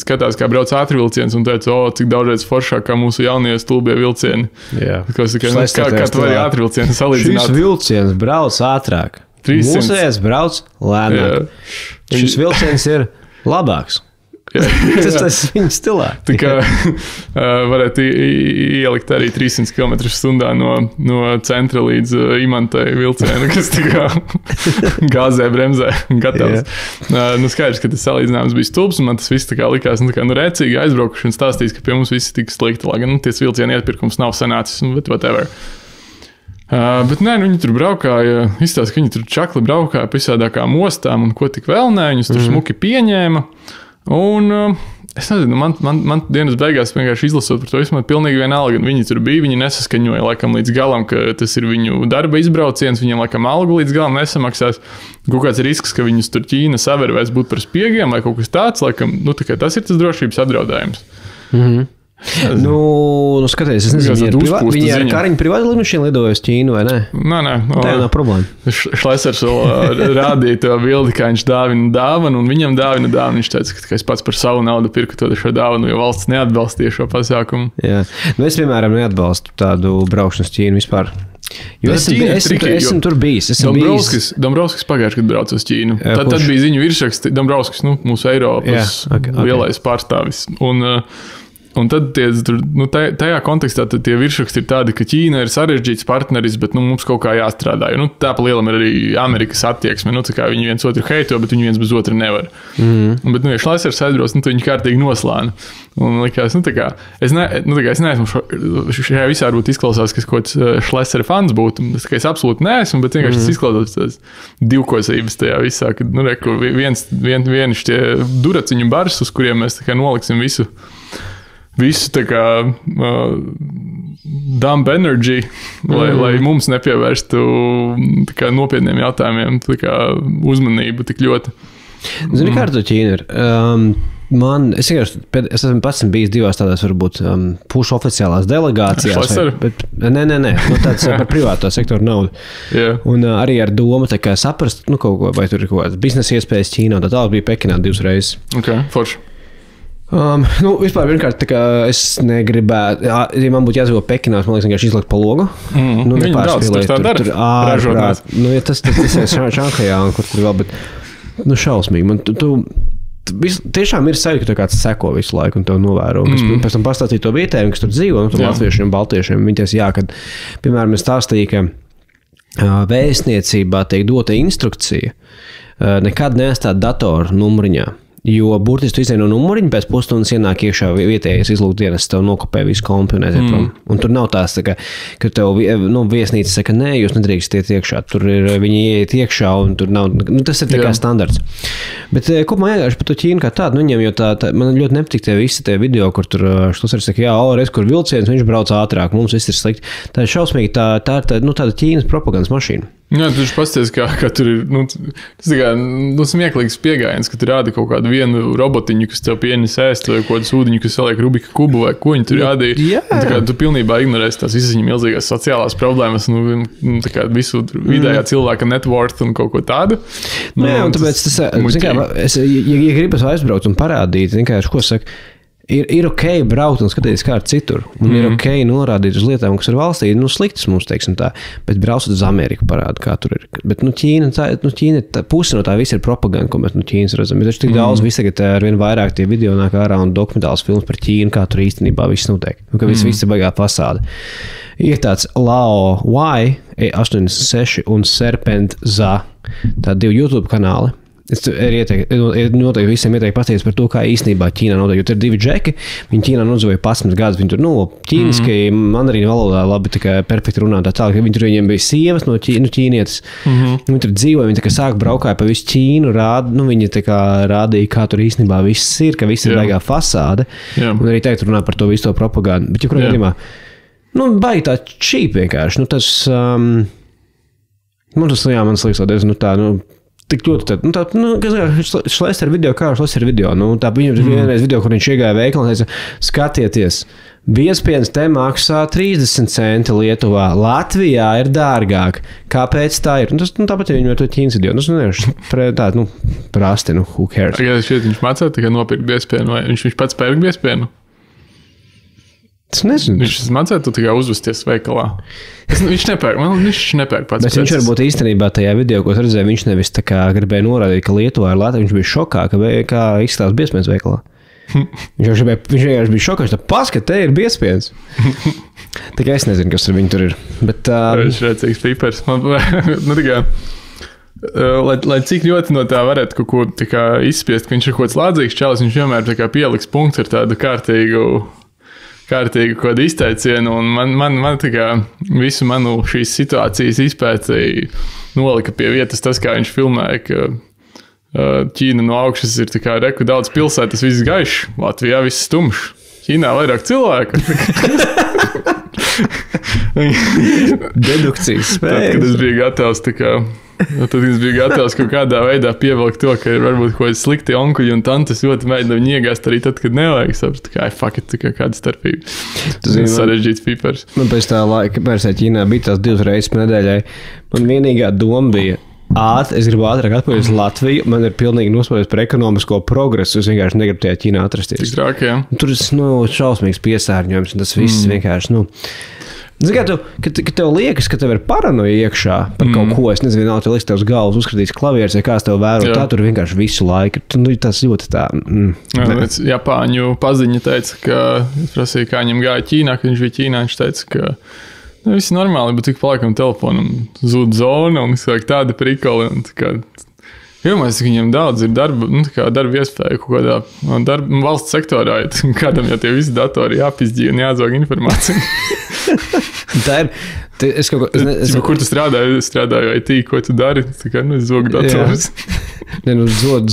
Speaker 1: skatās, kā brauc ātrvilciens un teica, cik daudzreiz foršāk kā mūsu jaunie stulbie vilcieni.
Speaker 2: Jā.
Speaker 1: Kā tu vari ātrvilcienu salīdzināt?
Speaker 2: Šis vilciens brauc ātrāk.
Speaker 1: 300.
Speaker 2: Mūsējais brauc lēnāk. Šis vilciens ir labāks. Tas viņa stilā.
Speaker 1: Tā kā varētu ielikt arī 300 km/h no centra līdz Imantai vilcienu, kas tā kā gāzē, bremzē, gatavs. Nu, skaidrs, ka tas salīdzinājums bija stulbs, un man tas viss tā kā likās, nu, tā kā, nu, rēcīgi aizbraukuši un stāstīs, ka pie mums viss tik slikti, lai gan, nu, ties vilcienu iepirkums nav sanācis, bet whatever. Bet nē, nu, viņi tur braukāja, izstāsta, ka viņi tur čakli braukāja pa visādākām ostām un ko tik vēl nē, viņus tur smuki pieņēma. Un es nezinu, man dienas beigās vienkārši izlasot par to visu, man pilnīgi vienalga. Viņi tur bija, viņi nesaskaņoja laikam līdz galam, ka tas ir viņu darba izbrauciens, viņiem laikam algu līdz galam nesamaksās. Kaut kāds risks, ka viņus tur Ķīna savervēs būt par spiegiem vai kaut kas tāds, laikam, nu, tā kā tas ir tas drošības apdraudējums.
Speaker 2: Nu, skaties, es nezinu, viņi ar Kariņu privātu lidmašīnu lidoja uz Ķīnu, vai ne?
Speaker 1: Nē.
Speaker 2: Tā jau nav problēma.
Speaker 1: Šlesers vēl rādīja to bildi, kā viņš dāvina dāvanu, un viņam dāvina dāvanu. Viņš teica, ka es pats par savu naudu pirku to šo dāvanu, jo valsts neatbalstīja šo pasākumu. Jā.
Speaker 2: Nu, es, piemēram, neatbalstu tādu braukšanu uz Ķīnu vispār. Jo esmu tur bijis.
Speaker 1: Dombrovskis pagājuši, kad brauca uz Ķīnu. Tad bija ziņu virsraksti. Dombrovskis, nu, mūsu Eiropas lielais pārstāvis. Un tad tajā kontekstā tie virsraksti ir tādi, ka Ķīna ir sarežģīts partneris, bet mums kaut kā jāstrādā. Jo, tā pa lielam ir arī Amerikas attieksme. Tā kā viņi viens otru heito, bet viņi viens bez otra nevar. Bet, ja Šlesers aizbrauc, tad viņi kārtīgi noslāna. Un likās, tā kā, es neesmu šajā visā varbūt izklausās, ka es kaut kāds Šlesera fans būtu. Es absolūti neesmu, bet vienkārši tas izklausās tās divkosības tajā visā, kad, viens tie duraciņu bars, uz kuriem mēs tā kā noliksim visu tā kā dump energy, lai mums nepievērstu tā kā nopietniem jautājumiem tā kā uzmanību tik ļoti.
Speaker 2: Zini, kā ar to Ķīnu ir? Es esmu pats bijis divās tādās, varbūt, pušu oficiālās delegācijās. Nē. Tāds par privāto sektoru naudu.
Speaker 1: Yeah.
Speaker 2: Un arī ar domu tā kā saprast, kaut ko, vai tur ir kaut kādas biznesa iespējas Ķīnā, tā tālāk bija Pekinā 2 reizes.
Speaker 1: Ok, forši.
Speaker 2: Vispār vienkārt tā kā es negribētu, ja man būtu jādzīvo Pekinā, man liekas vienkārši izlikt pa logu.
Speaker 1: Viņi daudz tā dara, ražotnēs.
Speaker 2: Ja tas ir Šanhajā, kur tur vēl, bet šausmīgi. Man tiešām ir sajūta, ka tu kāds seko visu laiku un tev novēro. Pēc tam pastāstīja to vietējiem, kas tur dzīvo, tur latviešiem, baltiešiem. Viņi teica, kad, piemēram, es stāstīju, ka vēstniecībā tiek dota instrukcija nekad neatstāt datoru numuriņā. Jo burtiski tu izēj no numuriņa, pēc pusstundas ienāk iekšā vietējais izlūkdienas, tev nokopē visu kompi un aiziet prom. Un tur nav tās, ka tev viesnīca saka, nē, jūs nedrīkstat iet iekšā. Tur ir, viņi ieiet iekšā un tur nav, tas ir tā kā standarts. Bet kopumā iegājuši par to Ķīnu kā tādu, viņiem, jo man ļoti nepatīk tie video, kur tur Šlesers saka, reiz, kur vilciens, viņš brauc ātrāk, mums viss ir slikti. Tā ir šausmīgi, tā ir tāda Ķīnas propagandas mašīna.
Speaker 1: Jā, tu pasties, kā tur ir, tas tā kā, smieklīgs pieejams, ka tu rādi kaut kādu vienu robotiņu, kas tev pienes ēst, vai kaut kādu sūdiņu, kas saliek Rubika kubu, vai ko viņi tur rādīja. Tā kā tu pilnībā ignorēsi tās visas viņa milzīgās sociālās problēmas, tā kā visu vidējā cilvēka net worth un kaut ko tādu.
Speaker 2: Nē, un tāpēc tas, ja gribas aizbraukt un parādīt, vienkārši, ko saka, ir ok braukt un skatīties kā ar citur. Un ir ok norādīt uz lietām, kas ir valstī, sliktas mums, teiksim tā. Bet braucot uz Ameriku parāda, kā tur ir. Bet, Ķīna puse no tā viss ir propaganda, ko mēs no Ķīnas redzam. Bet tik daudz viss tagad ar vien vairāk tie video nāk ārā un dokumentāls filmas par Ķīnu, kā tur īstenībā viss notiek. Ka viss ir baigā fasāde. Ir tāds Lao Y 86 un Serpent Za. Tā 2 YouTube kanāli. Es noteikti visiem ieteiktu paskatīties par to, kā īstenībā Ķīnā notiek. Jo tur ir 2 džeki, viņi Ķīnā nodzīvoja 11 gadus, viņi tur ķīniski, mandarīnu valodā labi perfekti runā tā tālāk. Viņi tur viņiem bija sievas no ķīnietes. Viņi tur dzīvoja, viņi sāk braukāja pa visu Ķīnu, viņi rādīja, kā tur īstenībā viss ir, ka viss ir baigā fasāde. Un arī teikt runā par to visu to propagandu. Bet jebkurā gadījumā, baigi tā čīp vienkārši. Man liekas, diezgan tik ļoti Šlesera video, kā Šlesera video. Tā viņam ir vienreiz video, kur viņš iegāja veikalā un teica, skatieties, biezpienas te maksā 30 centi Lietuvā, Latvijā ir dārgāk. Kāpēc tā ir? Tāpat ja viņam ir to Ķīnas video. Prasti, who cares?
Speaker 1: Viņš mācīja tikai nopirkt biezpienu, vai viņš pats pērk biezpienu?
Speaker 2: Es nezinu.
Speaker 1: Viņš mācīja tu tikai uzvesties veikalā. Viņš nepērk pats.
Speaker 2: Bet viņš varbūt īstenībā tajā video, ko es redzēju, viņš nevis tā kā gribēja norādīt, ka Lietuvā ir Latvija. Viņš bija šokā, kā izskatās biezpienas veikalā. Viņš vienkārši bija šokā, ka paskat, te ir biespiedas. Tikai es nezinu, kas ar viņu tur ir. Bet,
Speaker 1: Viņš ir rēcīgs pipers. Lai cik ļoti no tā varētu kaut ko izspiest, ka viņš ir kaut kāds lādzīgs čalis, viņš vienmēr pieliks punktu ar tādu kārtīgu kādu izteicienu, un man visu manu šīs situācijas izpētēji nolika pie vietas tas, kā viņš filmēja, ka Ķīna no augšas ir reku daudz pilsētas, viss gaišs, Latvijā viss tumšs, Ķīnā vairāk cilvēku.
Speaker 2: Dedukcijas spējas.
Speaker 1: Tad es biju gatavs kaut kādā veidā pievilkt to, ka ir varbūt kaut kādi slikti onkuļi un tantes ļoti mēģina viņu iegāst arī tad, kad nevajag saprast, fuck it, kāda starpība. Tas ir sarežģīts pipers.
Speaker 2: Man pēc tā laika, pēc Ķīnā bija tās 2 reizes nedēļai, man vienīgā doma bija, es gribu ātrāk atpakaļ uz Latviju, man ir pilnīgi nospēlējis par ekonomisko progresu, es vienkārši negribu tajā Ķīnā atrasties.
Speaker 1: Tik trāk, jā.
Speaker 2: Tur ir šausmīgs piesārņojums, un tas viss vienkārši, Zini, ka tev liekas, ka tev ir paranoja iekšā par kaut ko, es nezinu, tev liekas, tevs galvas uzskatīs klavieres, vai kāds tev vēro, tā tur vienkārši visu laiku. Tas ļoti tā.
Speaker 1: Japāņu paziņa teica, ka es prasīju, kā viņam gāja Ķīnā, kad viņš bija Ķīnā, viņš teica, ka viss ir normāli, bet tik palaikam telefonam zūd zona un tāda prikoli. Vienmēr viņam daudz ir darba iespēja kaut kādā valsts sektorā, kādam jau tie visi datori jāpizdīja un jāzog informāciju.
Speaker 2: Tā ir.
Speaker 1: Kur tu strādāji? Es strādāju IT, ko tu dari? Es zogu datorus.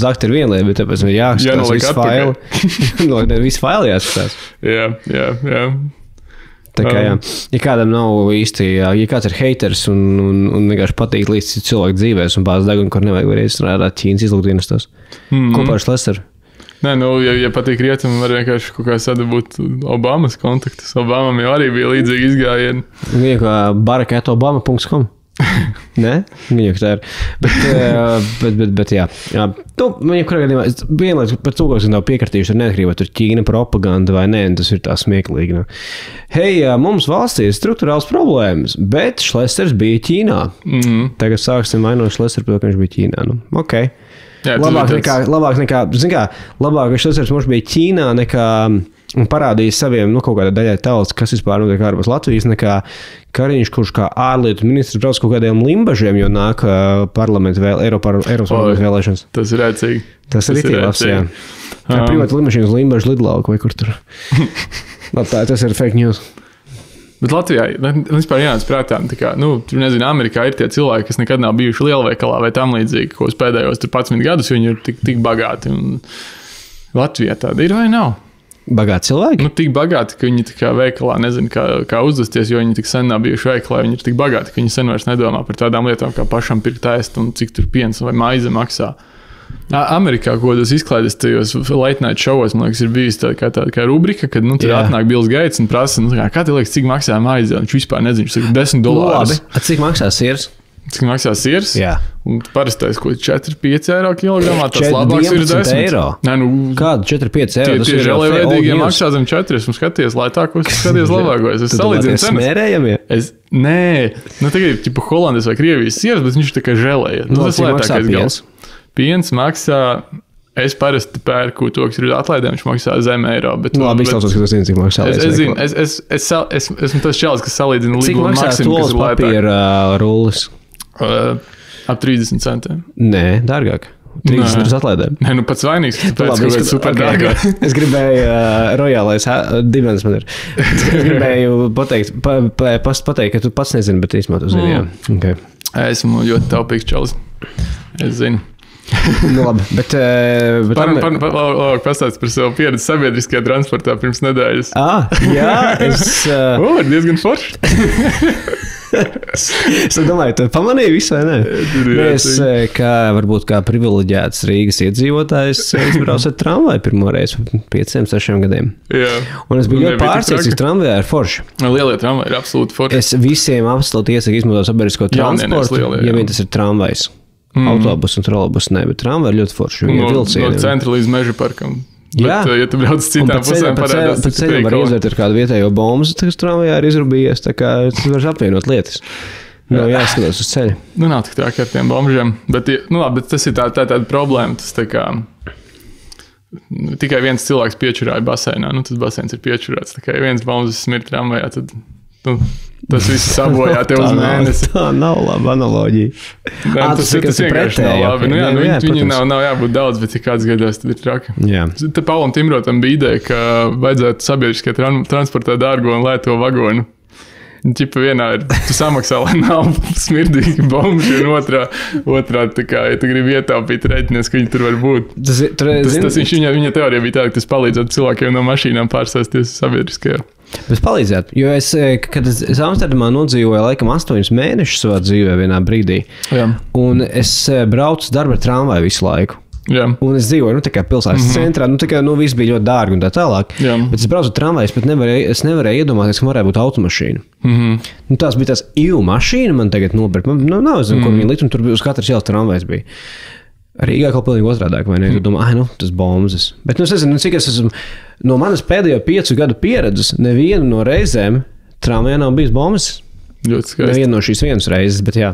Speaker 2: Zakt ir viena lieta, bet tāpēc man jāskatās visu failu. Visu failu jāskatās.
Speaker 1: Jā.
Speaker 2: Tā kā, ja kādam nav īsti, ja kāds ir haters un vienkārši patīk līdz cilvēku dzīvēs un bāz degunu, kur nevajag varēs strādāt Ķīnas izlūkdienestos. Kopā ar Schlesseru.
Speaker 1: Nē, ja patīk rietum, var vienkārši kaut kā sadabūt Obamas kontaktus. Obamam jau arī bija līdzīgi izgājieni.
Speaker 2: Viņa kā baraketobama.com. Nē? Viņa tā ir. Bet jā. Man jau kurā gadījumā, vienlaiks par to, ko es nav piekritījuši, ir neatkarīgi, vai tur Ķīna propaganda vai nē, tas ir tā smieklīgi. Hei, mums valstī ir struktūrāls problēmas, bet Schlesers bija Ķīnā. Tagad sāksim vainot Schleseru, ka viņš bija Ķīnā. Ok. Jā, labāk nekā, zin kā, labāk, ka Schlesers mums bija Ķīnā nekā un parādīja saviem, kaut kādā daļai tautas, kas vispār notiek ārpus Latvijas, nekā Kariņš, kurš kā ārlietu ministrs brauc kaut kādiem limbažiem, jo nāk Eiropas parlamentu vēlēšanas.
Speaker 1: Tas ir rēcīgi.
Speaker 2: Tas ir itī labs, jā. Privāti limašīnas limbažu lidlauku vai kur tur. Tas ir fake news.
Speaker 1: Bet Latvijā, vispār jānāc prātā, tur nezinu, Amerikā ir tie cilvēki, kas nekad nav bijuši lielveikalā vai tam līdzīgi, ko uz pēdējos 11 gadus, jo viņi ir tik bagāti. Un Latvijā tāda ir vai nav?
Speaker 2: Bagāti cilvēki?
Speaker 1: Tik bagāti, ka viņi veikalā nezinu, kā uzvesties, jo viņi tik sen nav bijuši veikalā, viņi ir tik bagāti, ka viņi sen vairs nedomā par tādām lietām, kā pašam pirkt ēst un cik tur piens vai maize maksā. Amerikā, ko tas izklaides tajos late night šovos, man liekas, ir bijis tāda kā rubrika, kad tur atnāk Bills Gates un prasa, kā tev liekas, cik maksā maize? Viņš vispār nezina, viņš saka $10.
Speaker 2: Labi, cik maksā siers?
Speaker 1: Cik maksā siers?
Speaker 2: Jā.
Speaker 1: Un parastais, ko 4-5 eiro kilogramā, tas labāks ir 10
Speaker 2: eiro. Nē,
Speaker 1: kādu
Speaker 2: 4-5 eiro?
Speaker 1: Tie žēlēvēdīgie maksā zem 4, un skaties lētākos, skaties labākos. Es salīdzinu cenas.
Speaker 2: Smērējamie?
Speaker 1: Nē, tagad ir Holandas vai Krievijas siers, bet viņš ir tā kā žēlēja. Tas lētākais gals. Piens maksā, es parasti pērku to, kas ir atlaidēm, viņš maksā zem eiro.
Speaker 2: Labi, izklausos, ka tas zinu, cik maksā.
Speaker 1: Es zinu, esmu tas čels, kas salīdzina līdz maksimu, kas ir lētāk.
Speaker 2: Cik maksā papīra rullis?
Speaker 1: Ap 30 centiem.
Speaker 2: Nē, dārgāk. 30 ir atlaidēm.
Speaker 1: Nē, pats vainīgs, ka tu pēc kaut kāds super dārgāk.
Speaker 2: Es gribēju, rojālais dibens man ir. Es gribēju pateikt, ka tu pats nezini, bet īstenībā tu zini, jā. Okay.
Speaker 1: Esmu ļoti taupīgs čels. Es zinu.
Speaker 2: Labi, bet
Speaker 1: pastāst par savu pieredzi sabiedriskajā transportā pirms nedēļas.
Speaker 2: Jā,
Speaker 1: ir diezgan forši.
Speaker 2: Es domāju, tu pamanīji visu, vai ne? Es, varbūt kā privileģēts Rīgas iedzīvotājs, izbraucu ar tramvaju pirmoreiz 5-6 gadiem.
Speaker 1: Jā.
Speaker 2: Un es biju ļoti pārsteigts, ka tramvajā ir forši.
Speaker 1: Lielie tramvaji ir absolūti forši.
Speaker 2: Es visiem absolūti iesaku izmantot sabiedrisko transportu, ja vien tas ir tramvajs. Autobus un trolobus, ne, bet tramvaju ir ļoti forši.
Speaker 1: No centra līdz Meža parkam.
Speaker 2: Jā.
Speaker 1: Bet, ja tu brauc citām pusēm, parādās,
Speaker 2: cik ceļam var iezvērt ar kādu vietējo bombu, tas tramvajā ir izrubījies, tā kā tas var apvienot lietas. Nav jāskatās uz ceļu.
Speaker 1: Nav tik tā kā ar tiem bombžiem, bet, bet tas ir tāda problēma, tas tā kā tikai viens cilvēks piečurāja basēnā. Nu, tas basēns ir piečurāts. Tikai viens bombas smirt tramvajā, tad tas viss sabojā tev uz mēnesi.
Speaker 2: Tā nav laba analoģija.
Speaker 1: Tas vienkārši nav labi. Viņi nav jābūt daudz, bet ja kāds gadās, tad ir traki. Te Paulam Timrotam bija ideja, ka vajadzētu sabiedriskai transportā dārgo un lēto vagonu. Čipa vienā ir, tu samaksā, lai nav smirdīgi bomži, un otrā tā kā, ja tu gribi ietaupīt rēķinies, ka viņi tur var būt. Viņa teorija bija tāda, ka tas palīdzētu cilvēkiem no mašīnām pārsēsties sabiedriskajā.
Speaker 2: Tas palīdzētu, jo kad es Amsterdamā nodzīvoju laikam 8 mēnešus savā dzīvē vienā brīdī, un es braucu darba ar tramvaju visu laiku.
Speaker 1: Jā.
Speaker 2: Un es dzīvoju tā kā pilsētas centrā, viss bija ļoti dārgi un tā tālāk. Bet es braucu ar tramvaju, es pat nevarēju iedomāties, ka varētu būt automašīna. Tās bija tās EU mašīna, man tagad nopirkt. Nav zinu, kur viņi likt, un tur uz katras ielas tramvajs bija. Rīgā kaut pilnīgi otrādāk, vai ne? Tu domā, tas bombas. Bet es nezinu, cik es esmu no manas pēdējo 5 gadu pieredzes, nevienu no reizēm tramvajā nav bijis bombas.
Speaker 1: Ļoti skaisti.
Speaker 2: Nevienu no šīs vienas reizes, bet jā.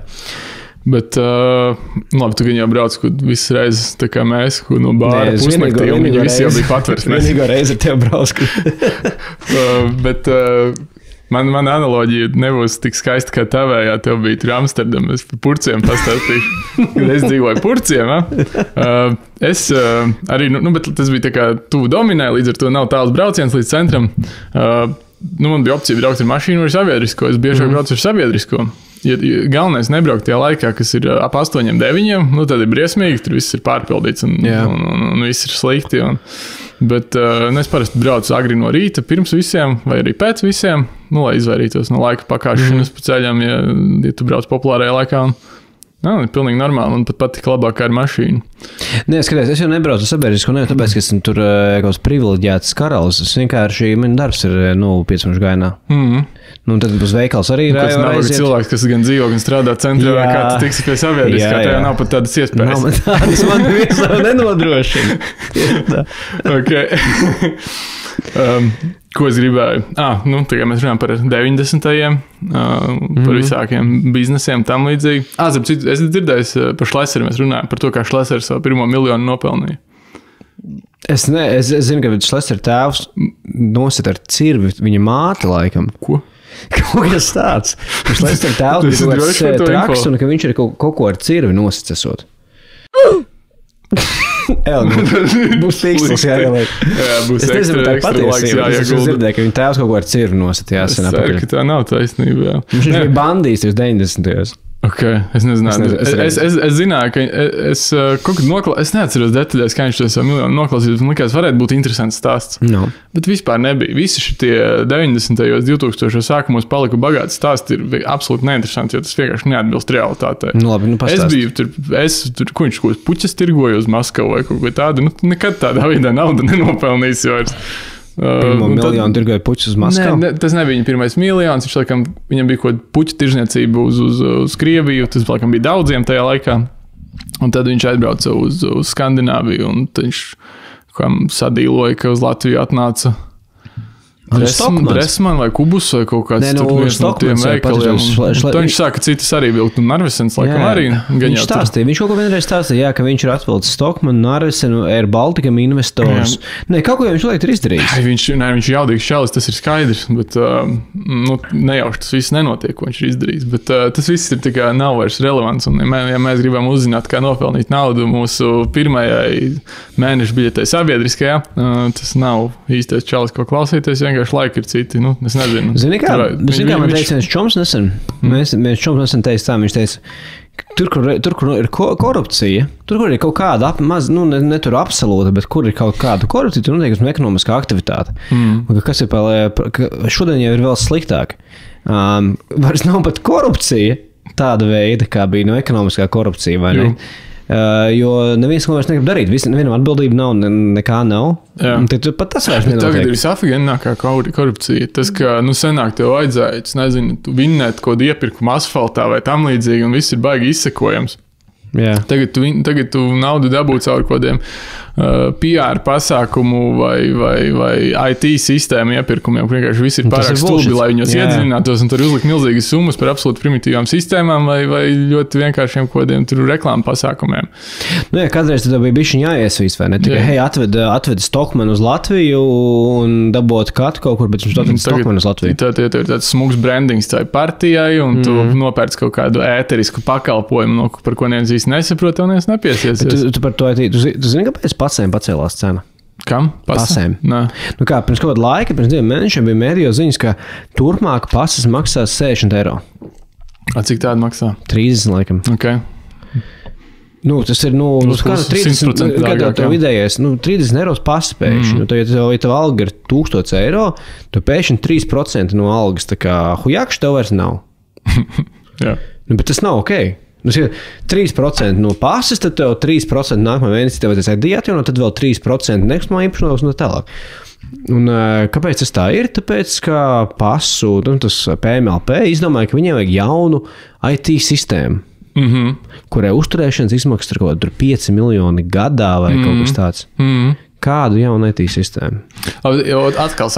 Speaker 1: Bet, labi, tu jau brauc, kad visas reizes, tā kā mēs, no bāra pusnaktī, un viņi visi jau bija patversmēs.
Speaker 2: Vienīgā reize ar tev brauc.
Speaker 1: Bet mana analoģija nebūs tik skaista kā tavējā. Tev bija tur Amsterdam, es par Purciem pastāstīšu. Kad es dzīvoju Purciem, es arī, bet tas bija tā kā tuvu Dominai, līdz ar to nav tāls brauciens līdz centram. Man bija opcija braukt ar mašīnu vai sabiedrisko. Es biežāk braucu ar sabiedrisko. Ja galvenais nebraukt tajā laikā, kas ir ap 8, 9, tad ir briesmīgi, tur viss ir pārpildīts un viss ir slikti. Bet es parasti braucu agri no rīta pirms visiem vai arī pēc visiem, lai izvairītos no laika pakāpšanas pa ceļam, ja tu brauc populārajā laikā. Ir pilnīgi normāli un pat tik labāk ar mašīnu.
Speaker 2: Nē, skaties, es jau nebraucu sabiedrisko, ne tāpēc, ka esmu tur kaut kāds privileģēts karalis. Es vienkārši, man darbs ir 5 minūšu gainā. Tad būs veikals arī ir.
Speaker 1: Tas nav cilvēks, kas gan dzīvo, gan strādā centrā, kā tu tiksi pie sabiedriskā. Tev nav pat tādas iespējas.
Speaker 2: Tādas man visu nenodrošina.
Speaker 1: Ok. Ko es gribēju? Tagad mēs runājam par 90. Par visākiem biznesiem tam līdzīgi. Es dzirdēju par Šleseri, mēs runājam par to, kā Šleseri savu pirmo miljonu nopelnīja.
Speaker 2: Es zinu, ka Šleseri tēvs nosit ar cirvi viņa māti laikam.
Speaker 1: Ko?
Speaker 2: Kaut kas tāds. Šleseri tēvs bija kaut kāds traks un ka viņš ir kaut ko ar cirvi nosicesot. Būs pīkstils jāieliek.
Speaker 1: Būs ekstra laiks jāiegulda.
Speaker 2: Es dzirdēju, ka viņa tēvs kaut ko ar cirvi nosacījās.
Speaker 1: Es ceru, ka tā nav taisnība.
Speaker 2: Viņš bija bandījis 90.
Speaker 1: Ok, es nezināju. Es zināju, ka es kaut kad es neatceros detaļās, kā viņš to savu miljonu noklausījās. Man likās, varētu būt interesants stāsts.
Speaker 2: No.
Speaker 1: Bet vispār nebija. Visi šitie 90. 2000. sākumos paliku bagāti stāsti ir absolūti neinteresanti, jo tas vienkārši neatbilst realitātei.
Speaker 2: Labi,
Speaker 1: es biju tur, ko viņš puķes tirgoja uz Maskavu vai kaut ko tādu. Nekad tādā veidā nauda nenopelnījis vairs.
Speaker 2: Pirmo miljonu tirgoja puķus uz Maskavu?
Speaker 1: Nē, tas nebija viņa pirmais miljons. Viņam bija kaut kāda puķu tirzniecība uz Krieviju. Tas laikam bija daudziem tajā laikā. Un tad viņš aizbrauca uz Skandināviju. Un viņš sadīloja, ka uz Latviju atnāca Dresman vai Kubus vai kaut kāds no tiem veikaliem. Tad viņš sāka citas arī vilkt. Un Narvisens laikam arī.
Speaker 2: Viņš stāstīja. Viņš kaut ko vienreiz stāstīja, ka viņš ir atvilcis Stockman, Narvisenu, Air Balticam investors. Nē, kaut ko viņš laikam ir izdarījis.
Speaker 1: Viņš jaudīgs šalis, tas ir skaidrs. Bet nejauši tas viss nenotiek, ko viņš ir izdarījis. Bet tas viss ir tikai nav vairs relevants. Un ja mēs gribam uzzināt, kā nopelnīt naudu mūsu pirmajai mēneša biļetei sabiedriskajā, tas nav īstais čalis, ko klausīties. Vienkārši laiki ir citi. Es nezinu.
Speaker 2: Zini kā man teica viens čoms nesen? Viens čoms nesen teica tā, viņš teica, tur, kur ir korupcija, tur, kur ir kaut kāda ne tur absolūta, bet kur ir kaut kāda korupcija, tur notiek ekonomiskā aktivitāte. Kas ir šodien jau ir vēl sliktāk. Vairs nav pat korupcija tāda veida, kā bija ekonomiskā korupcija, vai ne? Jo neviens ko vairs negrib darīt. Nevienam atbildība nav, nekā nav. Tad pat tas vairs nenotiek.
Speaker 1: Tagad ir visafigēnākā korupcija. Tas, ka senāk tev vajadzēja, nezinu, vinnēt kaut kādu iepirkumu asfaltā vai tam līdzīgi, un viss ir baigi izsekojams.
Speaker 2: Jā.
Speaker 1: Tagad tu naudu dabū caur kodiem PR pasākumu vai IT sistēmu iepirkumiem, kur vienkārši viss ir pārāk stulbi, lai viņos iedziļinātos un tur uzlikt milzīgas summas par absolūti primitīvām sistēmām vai ļoti vienkāršiem kodiem tur reklāmu pasākumiem.
Speaker 2: Nu, kādreiz tad bija bišķiņ jāiesvīst, vai ne? Tikai, atved Stockmanu uz Latviju un dabot katu kaut kur, bet mums atved Stockmanu uz Latviju.
Speaker 1: Tad ir tāds smugs brandings tai partijai, un tu nopērc kaut kādu ēterisku pakalpojumu, par ko neviens īsti nesaprot, un neviens nepiesies.
Speaker 2: Tu par to tu zini, kāpēc pasēm pacēlās cena?
Speaker 1: Kam?
Speaker 2: Pasēm.
Speaker 1: Nē.
Speaker 2: Nu kā, pirms kaut kāda laika, pirms 2 mēnešiem bija mēdījos ziņas, ka turpmāk pases maksās 60 eiro.
Speaker 1: Cik tāda maksā?
Speaker 2: 30, laikam.
Speaker 1: Okay.
Speaker 2: Nu, tas ir, 30%, kad tev vidējais, 30 euros paspējuši. Ja tev alga ir 1000 eiro, tu pēkšņi 3% no algas, tā kā hujakš tev vairs nav.
Speaker 1: Jā.
Speaker 2: Bet tas nav ok. Ja 3% no pases, tad tev 3% nākamā mēnesī tev vajadzēs aiziet, un tad vēl 3% nekustamā īpašumos un tā tālāk. Un, kāpēc tas tā ir? Tāpēc, ka pasu, tas PMLP izdomāja, ka viņiem vajag jaunu IT sistēmu. Kurai uzturēšanas izmaksas ir kaut kādi 5 miljoni gadā vai kaut kas tāds. Kādu jaunu IT sistēmu?
Speaker 1: Atkal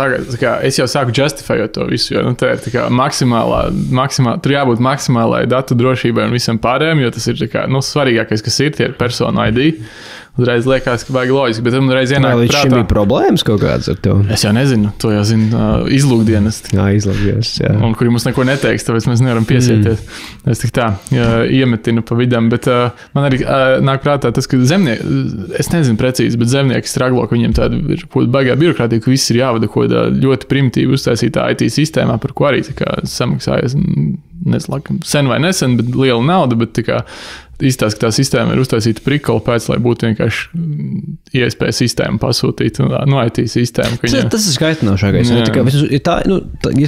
Speaker 1: es jau sāku justifējot to visu, jo tā ir tā kā tur jābūt maksimālai datu drošībai un visam pārējiem, jo tas ir tā kā, svarīgākais, kas ir, tie ir personu ID. Uzreiz liekas, ka baigi loģiski, bet man reiz ienāk
Speaker 2: prātā. Šim bija problēmas kaut kādas ar to?
Speaker 1: Es jau nezinu, to jau zinu izlūkdienesti.
Speaker 2: Izlūkdienesti, jā.
Speaker 1: Un kuri mums neko neteiks, tāpēc mēs nevaram piesieties. Es tik tā iemetinu pa vidam, bet man arī nāk prātā tas, ka zemnieki, es nezinu precīzi, bet zemnieki straglo, ka viņiem tāda ir baigā birokrātija, ka viss ir jāvada kaut kādā ļoti primitīvi uztaisītā IT sistēmā, par ko arī tā kā samaksājas, nezinu, sen vai nesen, bet liela nauda, bet tā kā izstāst, ka tā sistēma ir uztaisīta prikolu pēc, lai būtu vienkārši iespēja sistēmu pasūtīt, IT sistēmu.
Speaker 2: Tas ir skaitinošākais. Ja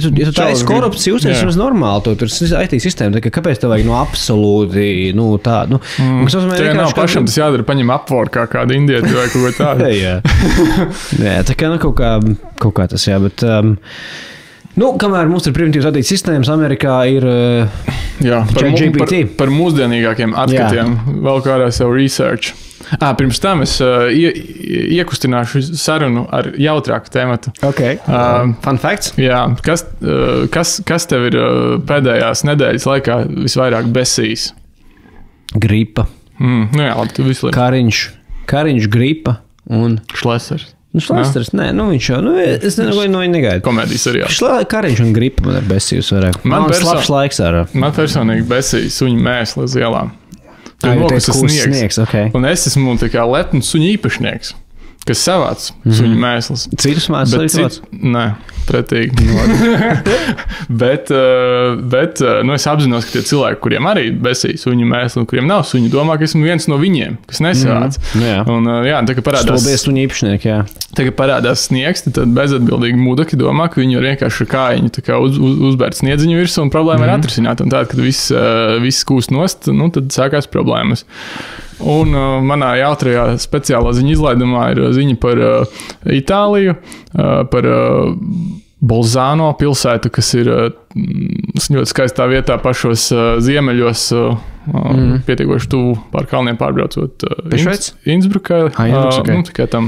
Speaker 2: tu taisi korupciju, uztaisīs mums normāli, tur IT sistēma, kāpēc tev vajag absolūti, tādu?
Speaker 1: Tie nav pašam, tas jādara, paņem Upwork kā kādu indieti vai kaut ko tādu.
Speaker 2: Jā, tā kā kaut kā tas, jā, bet... kamēr mums ir primitīvas attīstības sistēmas, Amerikā ir ChatGPT.
Speaker 1: Par mūsdienīgākiem atkatiem vēl kādā savu research. Pirms tam es iekustināšu sarunu ar jautrāku tematu.
Speaker 2: Okay. Fun facts?
Speaker 1: Jā. Kas tev ir pēdējās nedēļas laikā visvairāk besīs?
Speaker 2: Gripa.
Speaker 1: Jā, labi, tu visu laiku.
Speaker 2: Kariņš, gripa un...
Speaker 1: Šlesers.
Speaker 2: Šlesters, nē, viņš jau, es nezinu, vai no viņa negaida.
Speaker 1: Komēdijas arī.
Speaker 2: Kariņš un gripa man ir besījus vairāk. Man slabs laiks ārā.
Speaker 1: Man personīgi besīja suņu mēsli uz ielām. Tur nokas sniegs.
Speaker 2: Okay. Un
Speaker 1: es esmu tā kā lepns suņu īpašnieks, kas savāc suņu mēslis.
Speaker 2: Citus mēslis arī savāc?
Speaker 1: Nē, pretīgi. bet es apzinos, ka tie cilvēki, kuriem arī besīja suņu mēsli un kuriem nav suņu, domā, ka esmu viens no viņiem, kas nesavāc. Un tā kā parādās...
Speaker 2: Stulbies suņu īpašnieki, jā.
Speaker 1: Tā kā parādās sniegs, tad bezatbildīgi mudaki domā, ka viņi var vienkārši ar kājiņu tā kā uzbērt sniedziņu virsū un problēma ir atrisināt. Un tād, kad viss kūst nost, tad sākās problēmas. Un manā jautrajā speciālā ziņu izlaidumā ir ziņa par Itāliju, par Bolzāno pilsētu, kas ir ļoti skaistā vietā pašos ziemeļos, pietiekoši tuvu pār kalniem pārbraucot Innsbrukai, tikai tam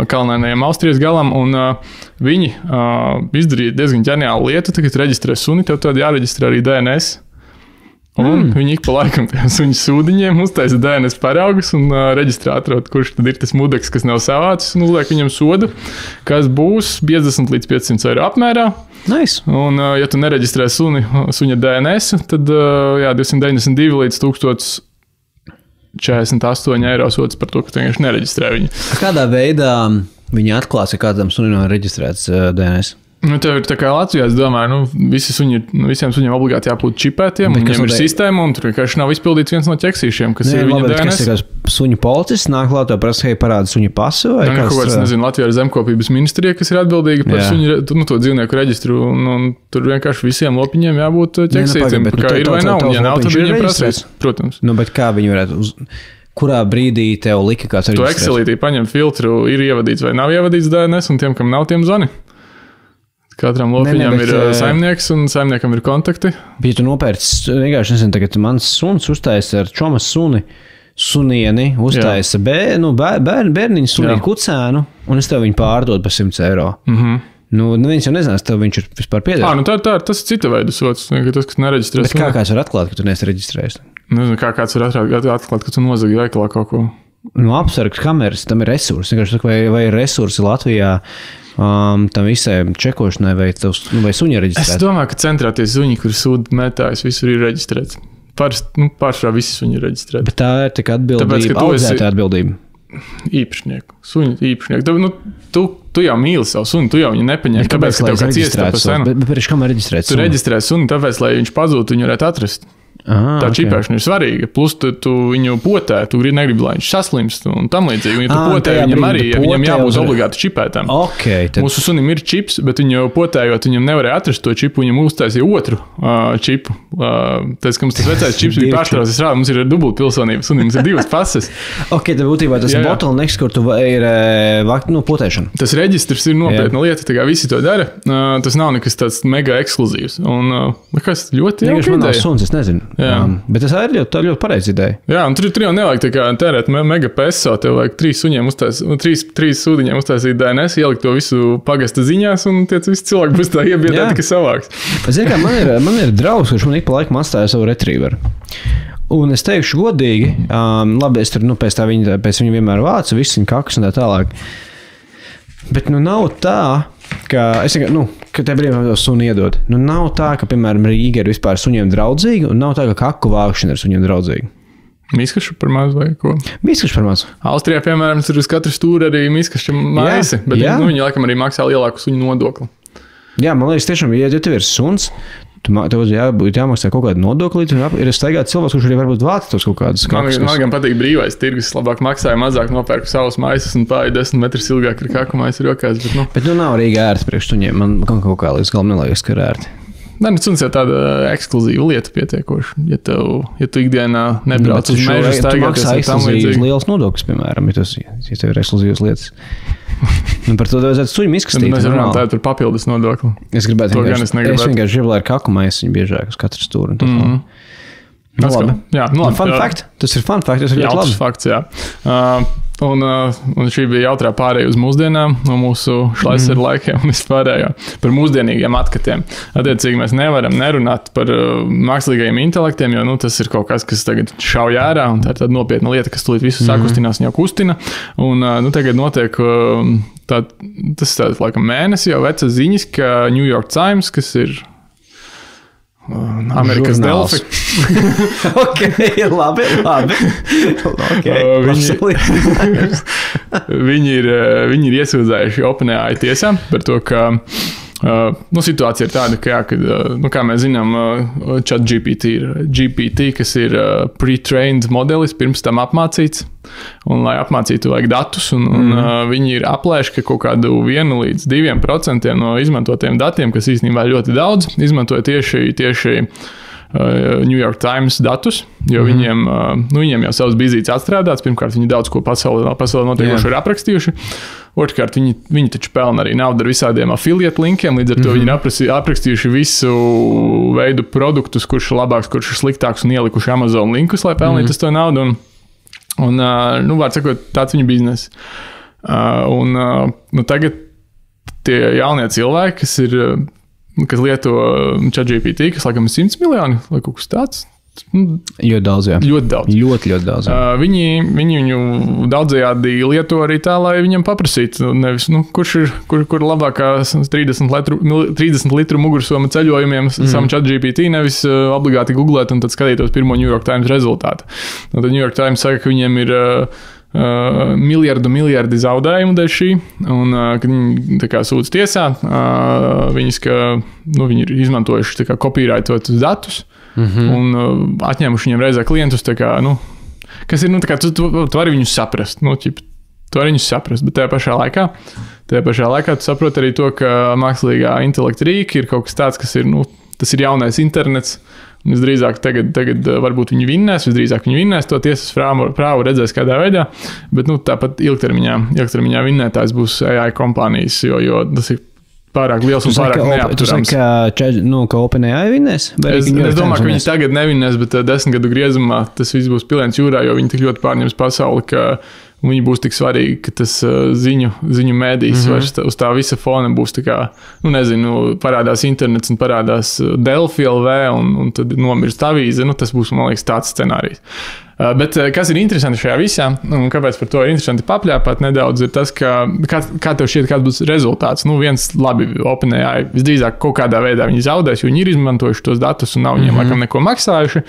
Speaker 1: kalnainajam Austrijas galam, un viņi izdarīja diezgan ģeniālu lietu, tagad reģistrē suni, tev tad jāreģistrē arī DNS. Un viņi ik pa laikam tajiem suņu sūdiņiem uztaisa DNS paraugus un reģistrē atrod, kurš tad ir tas mudeks, kas nav savācis, un uzliek viņam sodu, kas būs 50 līdz 500 eiro apmērā.
Speaker 2: Nice.
Speaker 1: Un, ja tu nereģistrē suņa DNS, tad 292 līdz 1048 eiro sods par to, ka tu vienkārši nereģistrē viņu.
Speaker 2: Kādā veidā viņi atklās, ja kādam sunim nav reģistrēts DNS?
Speaker 1: Tev ir tā kā Latvijā, es domāju, visiem suņiem obligāti jābūt čipētiem, un viņiem ir sistēma, un tur vienkārši nav izpildīts viens no ķeksīšiem, kas ir viņa DNS.
Speaker 2: Kas ir suņu policists, nāk klāt, tev prasa, hei, parāda suņu pasu, vai
Speaker 1: kas? Kaut kāds, nezinu, Latvijā ir zemkopības ministrija, kas ir atbildīga par suņu, to dzīvnieku reģistru, un tur vienkārši visiem lopiņiem jābūt ķeksītiem, kā ir vai nav, ja nav, tad viņiem prasīs, protams.
Speaker 2: Bet kā viņi varētu kurā brīdī tev lika kāds
Speaker 1: reģistrēs? Tu Excelītī paņem filtru, ir ievadīts vai nav ievadīts DNS, un tiem, kam nav, tiem zvani. Katram lopiņam ir saimnieks, un saimniekam ir kontakti.
Speaker 2: Bet tu nopērci, vienkārši nezinu, tagad mans suns uztaisa ar čomas suni sunieni, uztaisa bērniņu, sunīti kucēnu, un es tev viņu pārdodu par 100 eiro. Nu, neviens jau nezinās, tev viņš ir vispār piedāvājis.
Speaker 1: Tas ir cita veida sots, tas, kas nereģistrēs.
Speaker 2: Bet kā kāds var atklāt, ka tu neesi reģistrējis?
Speaker 1: Nezinu, kā kāds var atklāt, ka tu nozagi veikalā kaut ko.
Speaker 2: Nu, apsargs kameras, tam ir resursi. Vai ir resursi Latvijā tam visai čekošanai vai suņa reģistrēt?
Speaker 1: Es domāju, ka centrātie suņi, kur sūda mētājs, visur ir reģistrēts. Pārsvarā visi suņi ir reģistrēti.
Speaker 2: Bet tā ir tikai atbildība, audzētāja atbildība.
Speaker 1: Īpašnieku, suņu īpašnieku. Tu jau mīli savu suni, tu jau viņu nepaņem. Kāpēc, ka tev kāds iestāp pa senu?
Speaker 2: Bet pirms kam ir reģistrēts
Speaker 1: suni? Tu reģistrē suni, tāpēc, lai viņš pazūtu, viņu varētu atrast. Tā čipēšana ir svarīga. Plus, tu viņu potē, tu negribi, lai viņš saslimst un tam līdzīgi. Ja tu potē, viņam arī viņam jābūt obligāti čipētam. Mūsu sunim ir čips, bet viņu potējot, viņam nevarēja atrast to čipu, viņam uztaisīja otru čipu. Tas, ka mums tas vecais čips bija pārstrādes rāda, mums ir dubult pilsonība, sunim mums ir 2 pases.
Speaker 2: Tad būtībā tas bottlenecks, kur tu ir potēšana.
Speaker 1: Tas reģistrs ir nopietna lieta, tā kā visi to dara. Tas nav nekas tāds mega ekskluzīvs. Un kas ļoti jauka ideja.
Speaker 2: Bet tas ir ļoti pareizi ideja.
Speaker 1: Jā, un tur jau nevajag tērēt mega peso. Tev vajag 3 sūdiņiem uztaisīt DNS, ielikt to visu pagasta ziņās, un tie visi cilvēki būs tā iebiedēti, ka savāks.
Speaker 2: Zini, kā man ir draugs, kurš man ik pa laikam atstāja savu retrieveru. Un es teikšu godīgi, labi, es tur pēc viņa vienmēr vācu, viss viņa kakas un tā tālāk. Bet nav tā, ka tev brīvībā to suni iedod. Nav tā, ka, piemēram, Rīga ir vispār suņiem draudzīga, un nav tā, ka kaku vākšana ir suņiem draudzīga.
Speaker 1: Miskašu par maz vai ko?
Speaker 2: Miskašu par maz.
Speaker 1: Austrijā, piemēram, tur uz katru stūri arī miskašu maisi, bet viņi laikam arī maksā lielāku suņu nodokli.
Speaker 2: Jā, man liekas, tiešām, ja tev ir suns, tev jāmaksā kaut kāda nodokli, ir staigāt cilvēks, kurš arī varbūt vāc tos kaut kādas kakas.
Speaker 1: Man gan patīk brīvais tirgus, labāk maksāja, mazāk nopērku savus maisas un pāri 10 metrus ilgāk ir kaku maisa rokās.
Speaker 2: Bet nav Rīgā ērti priekš suņiem, man kaut kā līdz galam neliekas, ka ir ērti.
Speaker 1: Suns jau tāda ekskluzīva lieta pietiekoši. Ja tu ikdienā nebrauc uz mežu staigāties,
Speaker 2: tu maksā ekskluzīvas liels nodoklis, piemēram, ja tev ir ekskluzīvas lietas. Par to vajadzētu suņu izkastīt.
Speaker 1: Mēs runājam tādu par papildus nodokli.
Speaker 2: Es vienkārši gribu, lai ir kaku maisi viņa biežāk uz katru stūri. Labi. Fun fact. Tas ir fun fact. Tas ir ļoti labi.
Speaker 1: Fakts, jā. Un šī bija jautrā pārēja uz mūsdienām, no mūsu šlaisera laikiem un vispārējā par mūsdienīgiem atkatiem. Attiecīgi mēs nevaram nerunāt par mākslīgajiem intelektiem, jo tas ir kaut kas tagad šauj ārā, un tā ir tāda nopietna lieta, kas tūlīt visu sakustinās un jau kustina. Un tagad notiek tas tāds laikam mēnesi jau vecas ziņas, ka New York Times, kas ir Amerikas Delfi.
Speaker 2: Labi.
Speaker 1: Viņi ir iesūdzējuši OpenAI tiesā par to, ka situācija ir tāda, ka, kā mēs zinām, ChatGPT ir GPT, kas ir pre-trained modelis, pirms tam apmācīts. Un, lai apmācītu, vajag datus, un viņi ir aplēši, ka kaut kādu 1 līdz 2% no izmantotiem datiem, kas īstenībā ļoti daudz, izmantoja tieši New York Times datus, jo viņiem jau savs bizītes atstrādāts. Pirmkārt, viņi daudz ko pasaulē notiekoši ir aprakstījuši. Otrkārt, viņi taču pelna arī naudu ar visādiem affiliate linkiem, līdz ar to viņi ir aprakstījuši visu veidu produktus, kurš ir labāks, kurš ir sliktāks, un ielikuši Amazon linkus, lai pelnītu to naudu. Un var sakot, tāds viņa bizness. Tagad tie jaunie cilvēki, kas lieto ChatGPT, kas laikam ir 100 miljoni, vai kaut kas tāds.
Speaker 2: Ļoti daudz, jā. Ļoti daudz.
Speaker 1: Viņi viņu daudzajādi lieto arī tā, lai viņam paprasītu, nevis, kur labākās 30 litru mugursoma ceļojumiem savam ChatGPT, nevis obligāti googlēt un tad skatītos pirmo New York Times rezultātu. Tad New York Times saka, ka viņiem ir miljardi zaudējumu dēļ šī, un kad viņi tā kā sūdz tiesā, viņi ir izmantojuši copyrightotus datus, un atņēmuši viņiem reizē klientus, kas ir, tu vari viņus saprast, tu vari viņus saprast, bet tajā pašā laikā tu saproti arī to, ka mākslīgā intelekta rīki ir kaut kas tāds, kas ir, tas ir jaunais internets, un visdrīzāk tagad varbūt viņi vinnēs, to tiesas prāvu redzēs kādā veidā, bet tāpat ilgtermiņā vinnētājs būs AI kompānijas, jo tas ir pārāk liels un pārāk neapturams.
Speaker 2: Ka OpenAI vinnēs?
Speaker 1: Es domāju, ka viņi tagad nevinnēs, bet 10 gadu griezumā tas viss būs piliens jūrā, jo viņi tik ļoti pārņems pasauli, ka viņi būs tik svarīgi, ka tas ziņu mēdījis vairs uz tā visa fona būs tā kā, parādās internets un parādās Delfi LV un tad nomirst avīze. Tas būs, man liekas, tāds scenārijs. Bet kas ir interesanti šajā visā, un kāpēc par to ir interesanti papļāpāt nedaudz, ir tas, ka kā tev šķiet, kāds būs rezultāts. Viens labi OpenAI visdrīzāk kaut kādā veidā viņi zaudēs, jo viņi ir izmantojuši tos datus un nav viņiem laikam neko maksājuši.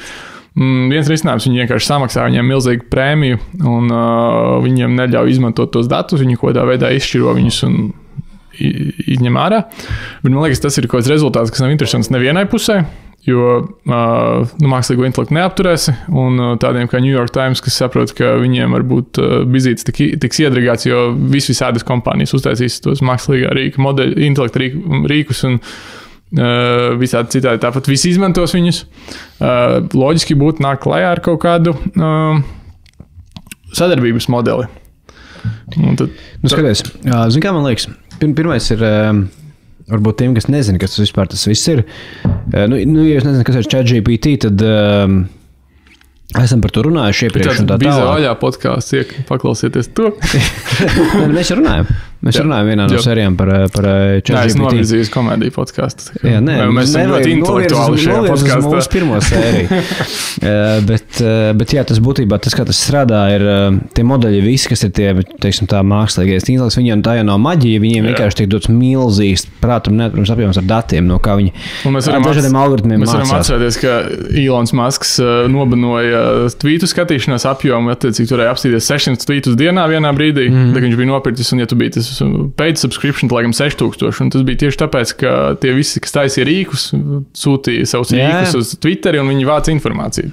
Speaker 1: Viens risinājums, viņi vienkārši samaksā viņiem milzīgu prēmiju un viņiem neļauj izmantot tos datus, viņi kaut kādā veidā izšķiro viņus un izņem ārā. Bet man liekas, tas ir kaut kāds rezultāts, kas nav interesants nevienai pusē, jo mākslīgo intelektu neapturēsi un tādiem kā New York Times, kas saprot, ka viņiem varbūt bizītes tiks iedragāts, jo visādas kompānijas uztaisīs tos mākslīgā rīka modeļu, intelektu rīkus un visādi citādi. Tāpat visi izmantos viņus. Loģiski būtu nākt klajā ar kaut kādu sadarbības modeli.
Speaker 2: Skaties, zini, kā man liekas, pirmais ir varbūt tiem, kas nezina, kas tas viss ir. Ja jūs nezināt, kas ir ChatGPT, tad esam par to runājuši iepriekš.
Speaker 1: Tas bija vaļā podkāsts, paklausieties to.
Speaker 2: Mēs runājam vienā no sērijām par ChatGPT.
Speaker 1: Jā, es novirzīju komēdiju podkāstu.
Speaker 2: Jā,
Speaker 1: mēs esam ļoti intelektuāli šajā podkāstā.
Speaker 2: Mūsu pirmo sēriju. bet jā, tas būtībā, tas kā tas strādā, ir tie modeļi visi, kas ir tie, teiksim tā, mākslīgais intelekts, viņiem tā jau nav maģija, viņiem vienkārši tiek dots milzīgs prātum neatprotams apjoms ar datiem, no kā viņi dažādiem algoritmiem mācās.
Speaker 1: Mēs varam atcerēties, ka Elons Musks nobanoja tvītu skatīšanās apjomu, attiecīgi turēja apstīties 600 tvītus dienā vienā brīdī, kad viņš bija nopircis, un ja tu biji tas paid subscription, laikam 6000, un tas bija tieši tāpēc, ka tie visi, kas taisīja rīkus, sūtīja savus rīkus uz Twitteri, un viņi vāca informāciju.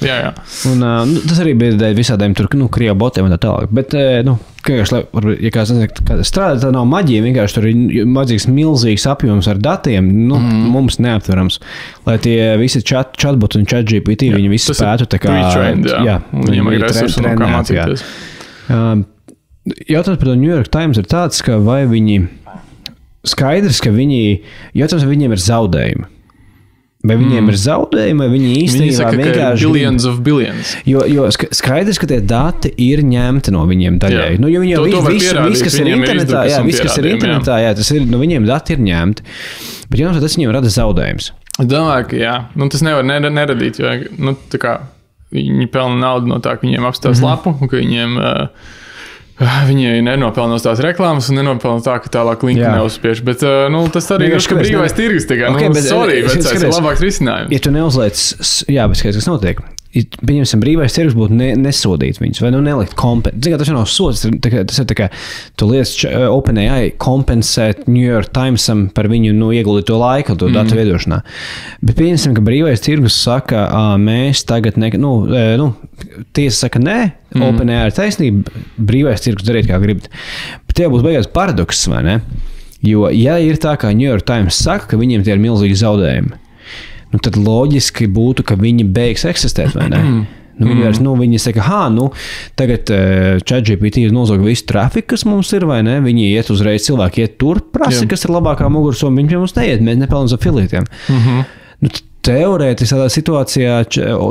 Speaker 1: Jā.
Speaker 2: Un tas arī bija dēļ visādiem tur, krievu botiem un tā tālāk, bet, ja kāds nezinu, kā strādā, tā nav maģija, vienkārši tur ir vajadzīgs milzīgs apjoms ar datiem, mums neaptverams, lai tie visi chatbot un ChatGPT, viņi visi spētu tā kā...
Speaker 1: Viņiem ir resursi, no kā mācīties.
Speaker 2: Jautājums par to New York Times ir tāds, ka vai viņi skaidrs, ka jautājums, vai viņiem ir zaudējumi. Vai viņiem ir zaudējumi, vai viņi īstenībā vienkārši...
Speaker 1: Billions of billions.
Speaker 2: Jo skaidrs, ka tie dati ir ņemti no viņiem daļai. Jo viņiem viss, kas ir internetā, tas ir, no viņiem dati ir ņemti. Bet jautājums, tas viņiem rada zaudējums.
Speaker 1: Es domāju, ka jā. Tas nevar neradīt, jo tā kā viņi pelna naudu no tā, ka viņiem apstās lapu, un ka viņiem... Viņi nenopelnos tās reklāmas un nenopelnos tā, ka tālāk linku neuzspiež. Bet tas arī ir brīvais tirgus. Vecais ir labāks risinājums.
Speaker 2: Ja tu neuzliec, bet skaidrs, kas notiek. Pieņemsim, brīvais tirgus būtu nesodīt viņus, vai nelikt kompensēt. Tas jau nav sods, tas ir tā kā tu liec OpenAI kompensēt New York Timesam par viņu ieguldīto laiku un to datu veidošanā. Bet pieņemsim, ka brīvais tirgus saka, mēs tagad, tiesa saka, nē, OpenAI ir taisnība, brīvais tirgus darīt kā gribat. Bet tie būs beigās paradoks, vai ne? Jo, ja ir tā, kā New York Times saka, ka viņiem tie ir milzīgi zaudējumi, tad loģiski būtu, ka viņi beigs eksistēt, vai ne? Viņi saka, tagad ChatGPT nozog visu trafiku, kas mums ir, vai ne? Viņi iet uzreiz, cilvēki iet tur, prasa, kas ir labākā mugursoma, viņi pie mums neiet, mēs nepelnām uz afiliētiem. Teorētiski tādā situācijā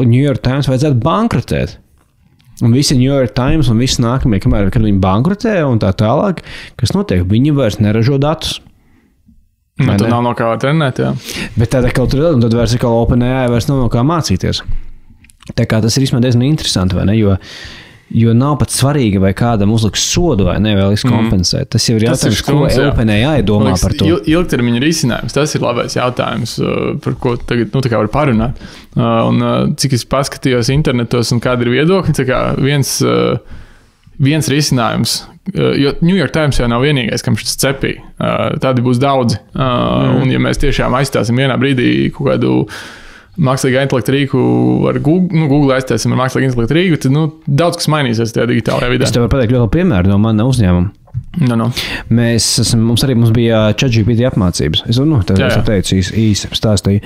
Speaker 2: New York Times vajadzētu bankrotēt. Un visi New York Times un visi nākamie, kad viņi bankrotē un tā tālāk, kas notiek, viņi vairs neražo datus.
Speaker 1: Tad nav no kā trenēt, jā.
Speaker 2: Bet tādā kaut tur ir, un tad vairs kā OpenAI vairs nav no kā mācīties. Tā kā tas ir īstenībā diezgan interesanti, vai ne? Jo nav pat svarīgi, vai kādam uzliks sodu, vai ne, vēl kompensēt. Tas jau ir jautājums, ko OpenAI domā par to.
Speaker 1: Ilgtermiņa risinājums, tas ir labais jautājums, par ko tagad tā kā var parunāt. Un cik es paskatījos internetos un kāda ir viedokļi, tā kā viens risinājums, jo New York Times jau nav vienīgais, kam šis cepī. Tādi būs daudzi. Un ja mēs tiešām aizstāsim vienā brīdī kaut kādu mākslīgā intelekta rīku ar Google aizstāsim ar mākslīgā intelekta rīku, tad daudz kas mainīsies tajā digitālajā vidē.
Speaker 2: Es tev varu pateikt ļoti piemēru no mana uzņēmuma. Mums bija ChatGPT apmācības. Es teicu, īsi stāstīju.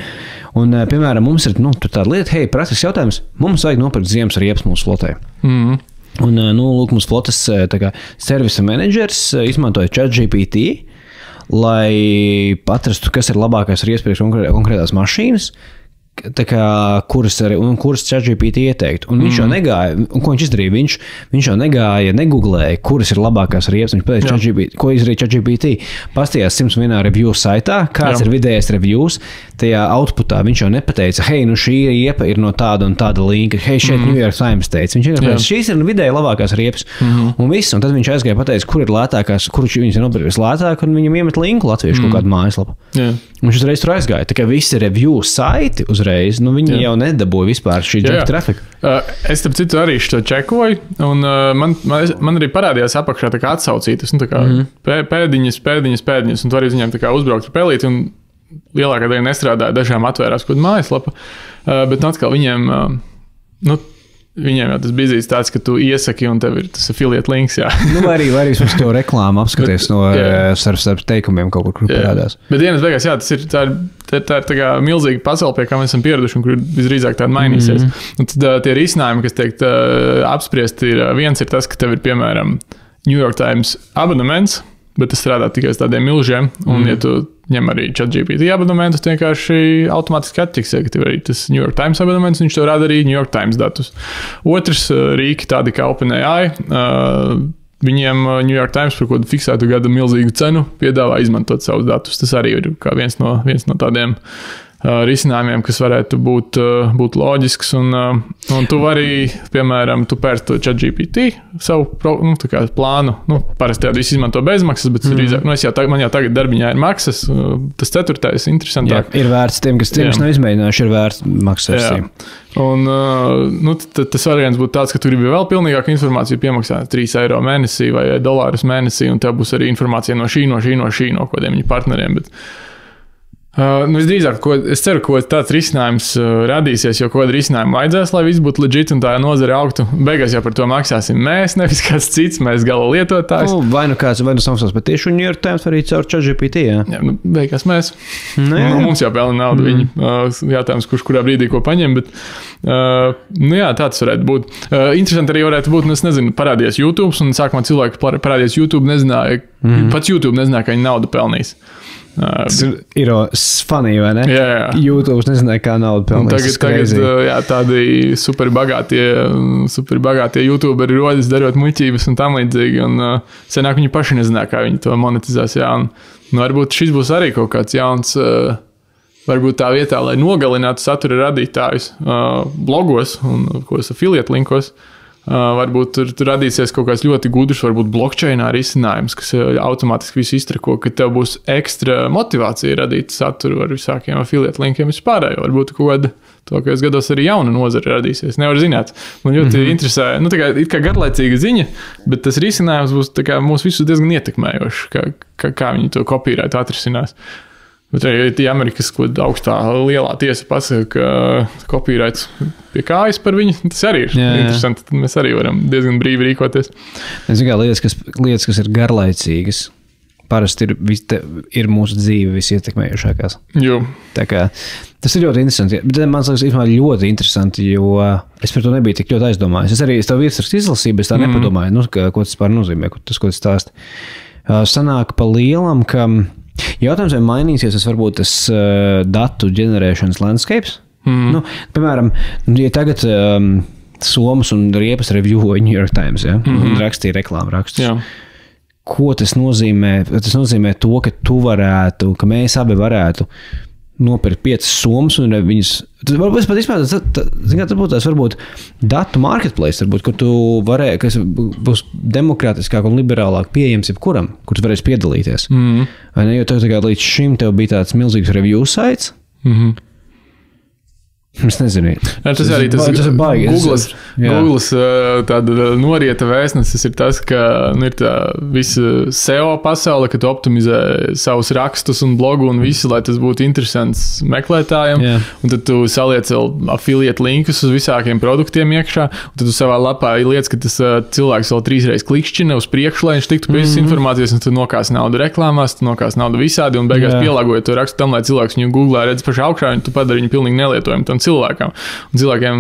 Speaker 2: Un, piemēram, mums ir tāda lieta, praktisks jautājums, mums vajag nopirkt ziemas riepas mūsu flotē. Un, lūk, mums flotas servisa menedžers izmantoja ChatGPT, lai atrastu, kas ir labākais ar iespējas konkrētās mašīnas, kuras ChatGPT ieteiktu. Un viņš jau negāja, un ko viņš izdarīja? Viņš jau negāja, negooglēja, kuras ir labākās riepas. Viņš pateica, ko izdarīja ChatGPT. Pastījās 101 review saitā, kāds ir vidējais reviews. Tajā outputā viņš jau nepateica, hei, nu šī riepa ir no tāda un tāda linka. Hei, šeit New York Times teica. Viņš vienkārši pateica, šīs ir vidēji labākās riepas. Un viss. Un tad viņš aizgāja pateica, kur ir lētākās, kurš viņas ir nopirktas lētāk, un viņam iemet linku latviešu kaut kādu mājaslapu. Un viņš uzreiz tur aizgāja. Tā kā visi review saiti uzreiz, nu viņi jau nedabūja vispār šī trafika.
Speaker 1: Es tam citu arī šo čekoju, un man arī parādījās apakšā tā kā atsaucītas, nu tā kā pēdiņas, un tu arī viņiem tā kā uzbraukt ar pelīti, un lielākā daļa nestrādāja, dažām atvērās kaut mājaslapa, bet atkal viņiem, viņiem jau tas bizīs tāds, ka tu iesaki un tev ir tas affiliate links, jā.
Speaker 2: Vai arī uz to reklāmu apskaties no starp teikumiem kaut kur parādās.
Speaker 1: Bet dienas beigās, jā, tā ir tā kā milzīga pasaule, pie kā mēs esam pieraduši un kur visdrīzāk tāda mainīsies. Un tad tie risinājumi, kas tiek apspriesti, viens ir tas, ka tev ir, piemēram, New York Times abonements, bet tas strādā tikai uz tādiem milžiem, un ja tu ņem arī ChatGPT abonementus, vienkārši automātiski attiksē, ka tev arī tas New York Times abonements, viņš tev rada arī New York Times datus. Otrs rīki tādi kā OpenAI, viņiem New York Times par kādu fiksētu gada milzīgu cenu piedāvā izmantot savus datus. Tas arī ir kā viens no tādiem risinājumiem, kas varētu būt loģisks, un tu vari, piemēram, tu pērc to ChatGPT savu plānu, parasti tādu visu izmanto bezmaksas, bet man jau tagad darbiņā ir maksas, tas 4. interesantāk.
Speaker 2: Jā, ir vērts tiem, kas nav izmēģinājuši, ir vērts maksas.
Speaker 1: Un tas variants būtu tāds, ka tu gribi vēl pilnīgāku informāciju piemaksāt €3 mēnesī vai $1 mēnesī, un tev būs arī informācija no kādiem viņa partneriem, bet visdrīzāk, es ceru, ka tāds risinājums radīsies, jo kādu risinājumu vajadzēs, lai viss būtu legit un tā nozare augtu. Beigās jau par to maksāsim mēs, nevis kāds cits, mēs gala lietotājs.
Speaker 2: Vai nu samaksās pat tieši New York Times, arī caur ChatGPT, jā?
Speaker 1: Jā, beigās mēs. Mums jau pelna naudu viņi. Jautājums, kurā brīdī ko paņem, bet jā, tā tas varētu būt. Interesanti arī varētu būt, es nezinu, parādījās YouTube, un sākumā cilvēki parādījās YouTube, nezināja, pats YouTube nezināja, ka viņi naudu pelnīs.
Speaker 2: Tas ir funny, vai ne?
Speaker 1: Jā.
Speaker 2: YouTube nezināja, kā naudu pelnīt.
Speaker 1: Tagad tādi superbagātie YouTuberi rodas darot muļķības un tam līdzīgi, un senāk viņi paši nezināja, kā viņi to monetizēs. Jā, un varbūt šis būs arī kaut kāds jauns, varbūt tā vietā, lai nogalinātu satura radītājus blogos un affiliate linkos. Varbūt tur radīsies kaut kāds ļoti gudrs, varbūt blockchainā risinājums, kas automātiski visu iztrako, ka tev būs ekstra motivācija radīt saturu ar visākiem affiliate linkiem vispārējo. Varbūt kaut kāda tuvākajos gados arī jauna nozara radīsies. Nevar zināt. Man ļoti interesē, it kā garlaicīga ziņa, bet tas risinājums būs mūs visus diezgan ietekmējošs, kā viņi to copyright atrisinās. Bet ja Amerikas augstā lielā tiesa pasaka, ka copyrights pie kājas par viņu, tas arī ir interesanti. Tad mēs arī varam diezgan brīvi rīkoties.
Speaker 2: Es zinu, lietas, kas ir garlaicīgas, parasti ir mūsu dzīve visietekmējošākās.
Speaker 1: Jo.
Speaker 2: Tā kā tas ir ļoti interesanti. Bet man liekas, ļoti interesanti, jo es par to nebiju tik ļoti aizdomājis. Es tev virsrakstu izlasīju, bet es tā nepadomāju, ko tas pār nozīmē, ko tas stāst. Sanāk pa lielam, ka jautājums, vai mainīsies varbūt tas datu ģenerēšanas landscapes? Piemēram, ja tagad Somas un Riepas reviewoja New York Times, un rakstīja reklāmu rakstus. Jā. Ko tas nozīmē? Tas nozīmē to, ka mēs abi varētu nopirkt 5 somas un viņas. Tas būtu tās varbūt datu marketplace, kur tu varēji, kas būs demokrātiskāk un liberālāk pieejams jebkuram, kur tu varēsi piedalīties. Vai ne? Jo līdz šim tev bija tāds milzīgs review sites. Es nezinu.
Speaker 1: Tas arī tas ir baigi. Googles tāda norieta vēstnesis ir tas, ka ir tā visa SEO pasaule, ka tu optimizē savus rakstus un blogu un visu, lai tas būtu interesants meklētājiem. Un tad tu saliec vēl affiliate linkus uz visākiem produktiem iekšā. Un tad tu savā lapā liec, ka tas cilvēks vēl 3 reizes klikšķina uz priekšu, lai viņš tiktu pie visas informācijas, un tu nokās naudu reklāmās, tu nokās naudu visādi, un beigās pielāgojot to rakstu tam, lai cilvēks viņu Googlā redz pašā augšā, un tu padari viņu pilnīgi nelietojumu cilvēkam. Un cilvēkiem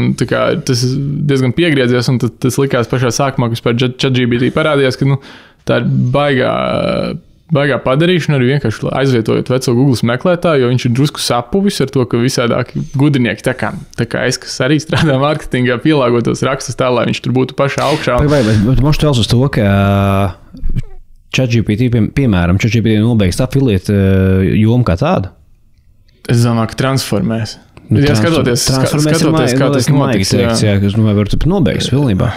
Speaker 1: tas diezgan piegriezies, un tas likās pašā sākumā, kas par ChatGPT parādījās, ka tā ir baigā baigā padarīšana arī vienkārši aizvietojot veco Google meklētāju, jo viņš ir drusku sapuvis ar to, ka visādāki gudrinieki, tā kā es, kas arī strādā mārketingā, pielāgotos rakstus tā, lai viņš tur būtu pašā augšā.
Speaker 2: Bet mums tu vēl uz to, ka ChatGPT, piemēram, ChatGPT nobeigts affiliate jomu kā tādu?
Speaker 1: Es domāju, ka transformēs. Skatoties, kā tas notiks.
Speaker 2: Jā, kas var nobeigs pilnībā.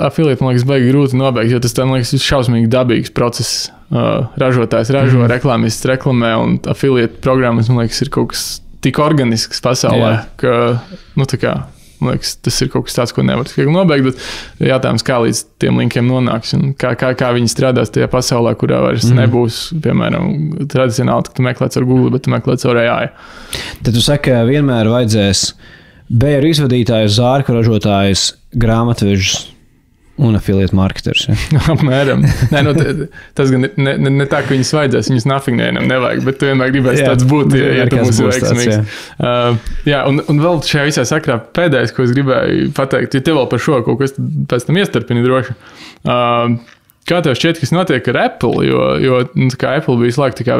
Speaker 1: Affiliate, man liekas, baigi grūti nobeigt, jo tas, man liekas, ir šausmīgi dabīgs process. Ražotājs ražo, reklāmists reklamē, un affiliate programmas, man liekas, ir kaut kas tik organisks pasaulē, ka, tā kā, man liekas, tas ir kaut kas tāds, ko nevar tikai nobeigt, bet jātājums, kā līdz tiem linkiem nonāks, un kā viņi strādās tajā pasaulē, kurā vairs nebūs, piemēram, tradicionāli, ka tu meklēts ar Google, bet tu meklēts ar AI.
Speaker 2: Tad tu saki, ka vienmēr vajadzēs bēru izvadītājus, zārku ražotājus, grāmatvežus un affiliate marketers. Ja?
Speaker 1: Apmēram. Tas gan ne tā, ka viņus vajadzēs, viņus nafignienam nevajag, bet tu vienmēr gribēsi tāds būt, ja tu būsi veiksmīgs. Un vēl šajā visā sakrā pēdējais, ko es gribēju pateikt, ja tev vēl par šo kaut kas pēc tam iestarpini droši. Kā tev šķiet, kas notiek ar Apple, jo kā Apple bija slēgta kā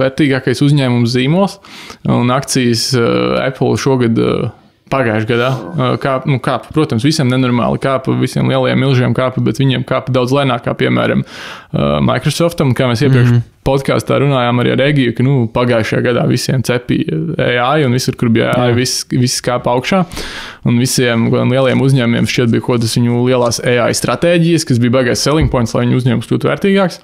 Speaker 1: vērtīgākais uzņēmums zīmols, un akcijas Apple šogad pagājušajā gadā kāpa, protams, visiem nenormāli kāpa, visiem lielajiem milžiem kāpa, bet viņiem kāpa daudz lēnāk, kā piemēram Microsoftam, kā mēs iepriekš podkāstā runājām arī ar Egiju, ka pagājušajā gadā visiem cepīja AI, un visur, kur bija AI, viss kāpa augšā, un visiem lielajiem uzņēmumiem šķiet bija kaut kas viņu lielās AI stratēģijas, kas bija baigais selling points, lai viņu uzņēmums kļūtu vērtīgāks.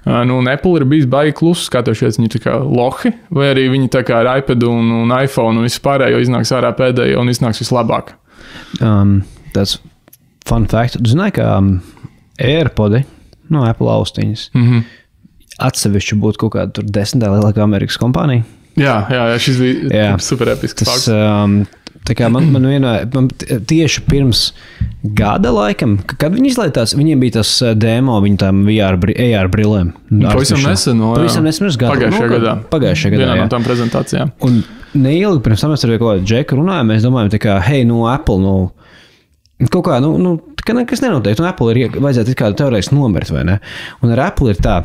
Speaker 1: Un Apple ir bijis baigi kluss, kā tev šķiet, viņi tā kā lohi, vai arī viņi tā kā ar iPad un iPhone un vispārējo iznāks ārā pēdējo un iznāks vislabāk.
Speaker 2: Tas fun fact. Tu zināji, ka AirPodi no Apple austiņas atsevišķi būtu kaut kāda tur 10. lielākā Amerikas kompānija? Jā,
Speaker 1: šis bija super episks fakts.
Speaker 2: Tā kā man tieši pirms gada laikam, kad viņi izlaidās, viņiem bija tas demo, viņi tām AR brillēm.
Speaker 1: Pavisam nesen,
Speaker 2: Pagājušajā gadā.
Speaker 1: Vienā no tām prezentācijām.
Speaker 2: Un neilgi pirms tam mēs ar kaut kādu džeku runājām, mēs domājam, tā kā, Apple, kaut kā, kas nenotiek, Apple ir vajadzētu it kā teorētiski nomirt, vai ne? Un ar Apple ir tā,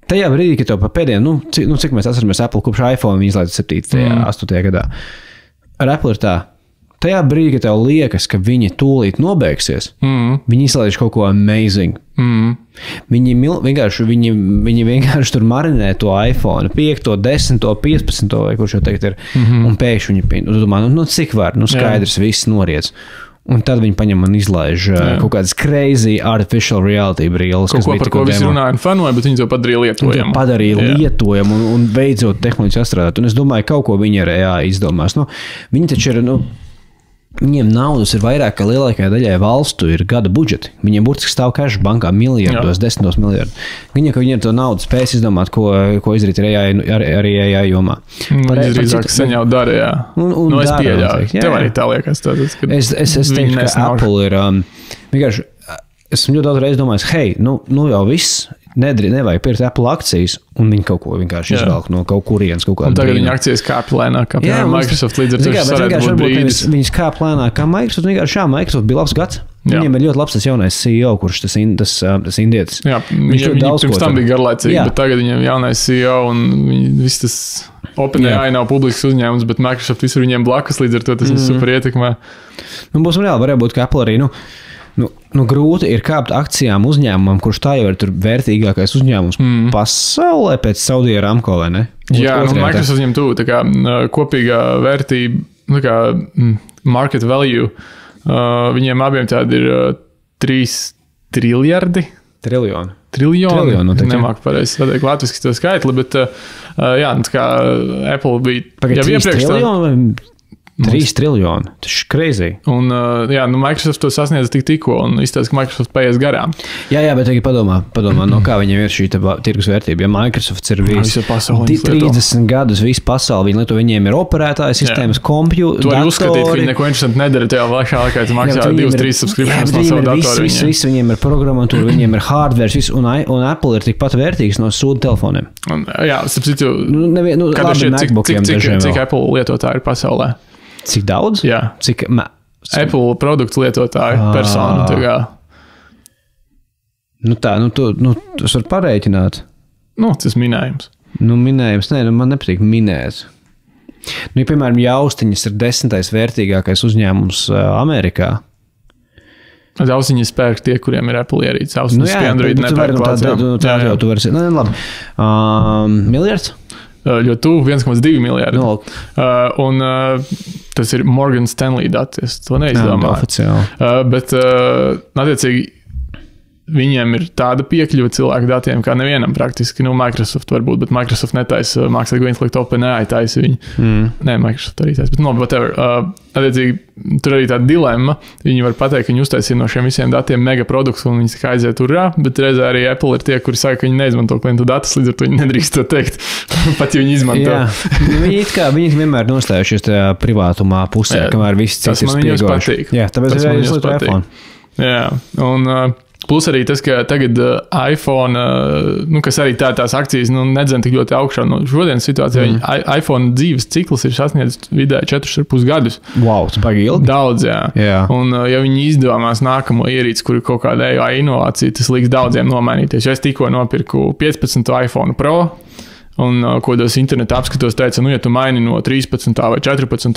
Speaker 2: tajā brīdī, kad tev pa pēdējiem, cik mēs atceramies Apple kopš iPhone, viņi izlaida 7. 8. gadā. Ar Apple ir tā, tajā brīdī, kad tev liekas, ka viņi tūlīt nobeigsies, viņi izlaiž kaut ko amazing. Viņi vienkārši tur marinē to iPhone 5, 10, 15, vai kurš jau teikt ir, un pēkšņi viņi pīn. Tu domā, cik var, skaidrs, viss noriec. Un tad viņi paņem un izlaiž kaut kādas crazy artificial reality brilles.
Speaker 1: Kaut ko, par ko visi runāja un fanoja, bet viņi to padarīja lietojamu. Un beidzot tehnoloģiski sastrādāt. Un es domāju, kaut ko viņi ar AI izdomās. Viņi taču ir, viņiem naudas ir vairāk, kā lielākajai daļai valstu ir gada budžeti. Viņiem burtiski stāv cash bankā miljardos, 10 miljardu. Viņiem to naudu spēs izdomāt, ko izdarīt ar AI jomā. Viņi drīzāk sen jau dara, jā. Es pieļauju. Tev arī tā liekas.
Speaker 2: Es teiktu, ka Apple ir vienkārši, esmu ļoti daudz reiz domājis, jau viss, nevajag pirkt Apple akcijas, un viņi kaut ko vienkārši izvelk no kaut kurienes, kaut kāda brīna.
Speaker 1: Tagad viņa akcijas kāp lēnāk, kā piemēram Microsoft, līdz ar to sarētu būt brīdis.
Speaker 2: Viņas kāp lēnāk kā Microsoft, vienkārši Microsoft bija labs gads. Viņiem ir ļoti labs tas jaunais CEO, kurš tas indietis.
Speaker 1: Jā, viņi pirms tam bija garlaicīgi, bet tagad viņiem jaunais CEO, un viss tas OpenAI nav publisks uzņēmums, bet Microsoft visur viņiem blakus, līdz ar to tas super ietekmē.
Speaker 2: Būs reāli, varētu būt, ka Apple arī, grūti ir kāpt akcijām uzņēmumam, kurš tā jau ir tur vērtīgākais uzņēmums pasaulē pēc Saudi Aramco, vai ne?
Speaker 1: Jā, Microsoft viņam tuvu, tā kā kopīgā vērtība, tā kā market value, viņiem abiem tādi ir 3 triljardi. Triljoni, nemāku pareizi pateikt latviski to skaitli, bet jā, tā kā Apple bija jau iepriekš.
Speaker 2: 3 triljoni. Tas ir crazy.
Speaker 1: Un, Microsoft to sasniedz tikko, un izstāsta, ka Microsoft paies garām.
Speaker 2: Jā, bet tagad padomā, no kā viņiem ir šī tirgus vērtība. Ja Microsoft ir bijis 30 gadus visu pasauli, viņiem ir operētāja sistēmas, kompjūti,
Speaker 1: datori. Tu vari uzskatīt, ka viņi neko interesanti nedara tajā laikā, kad maksā 2-3 subscriptions no savu datoru.
Speaker 2: Viņiem ir programmatūra, viņiem ir hardware, un Apple ir tikpat vērtīgs no sūdu telefoniem.
Speaker 1: Jā, cik Apple lietotāji ir pasaulē?
Speaker 2: Cik daudz?
Speaker 1: Jā. Apple produktu lietotāju personu.
Speaker 2: Tu var parēķināt.
Speaker 1: tas minējums.
Speaker 2: Minējums, man nepatīk minēt. Ja, piemēram, Jaustiņas ir 10. vērtīgākais uzņēmums Amerikā.
Speaker 1: Ausiņas pērk tie, kuriem ir Apple ierīces. Ausiņas pie Android nepērk klāts.
Speaker 2: Tā jau tu vari... Labi. Miljards?
Speaker 1: Ļoti tuvu 1,2 miljardi. Un tas ir Morgan Stanley dati. Es to neizdomāju.
Speaker 2: Oficiāli.
Speaker 1: Bet, attiecīgi, viņiem ir tāda piekļuva cilvēku datiem, kā nevienam praktiski. Microsoft varbūt, bet Microsoft netaisa mākslīgo intelektu OpenAI taisa viņu. Nē, Microsoft arī taisa, bet whatever. Attiecīgi, tur arī tāda dilemma. Viņi var pateikt, ka viņi uztaisīja no šiem visiem datiem mega produktu un viņi tikai aiziet urā, bet reizē arī Apple ir tie, kuri saka, ka viņi neizmanto klientu datus, līdz ar to viņi nedrīkst to teikt, pat ja viņi izmanto.
Speaker 2: Jā, viņi vienmēr nostājušies tajā privātumā pusē, kamēr viss cits ir spiegoši. Jā, tāpēc ir jāizlieto iPhone.
Speaker 1: Jā, un... Plus arī tas, ka tagad iPhone, kas arī tās akcijas nedzen tik ļoti augšā. Šodienas situācijā iPhone dzīves cikls ir sasniedzis vidēji 4,5 gadus.
Speaker 2: Wow, tas baigi ilgi.
Speaker 1: Daudz, jā. Un ja viņi izdomās nākamo ierīci, kur ir kaut kāda AI inovācija, tas liks daudziem nomainīties. Jo es tikko nopirku 15. iPhone Pro. Un, ko dos interneta apskatos, teica, ja tu maini no 13. vai 14.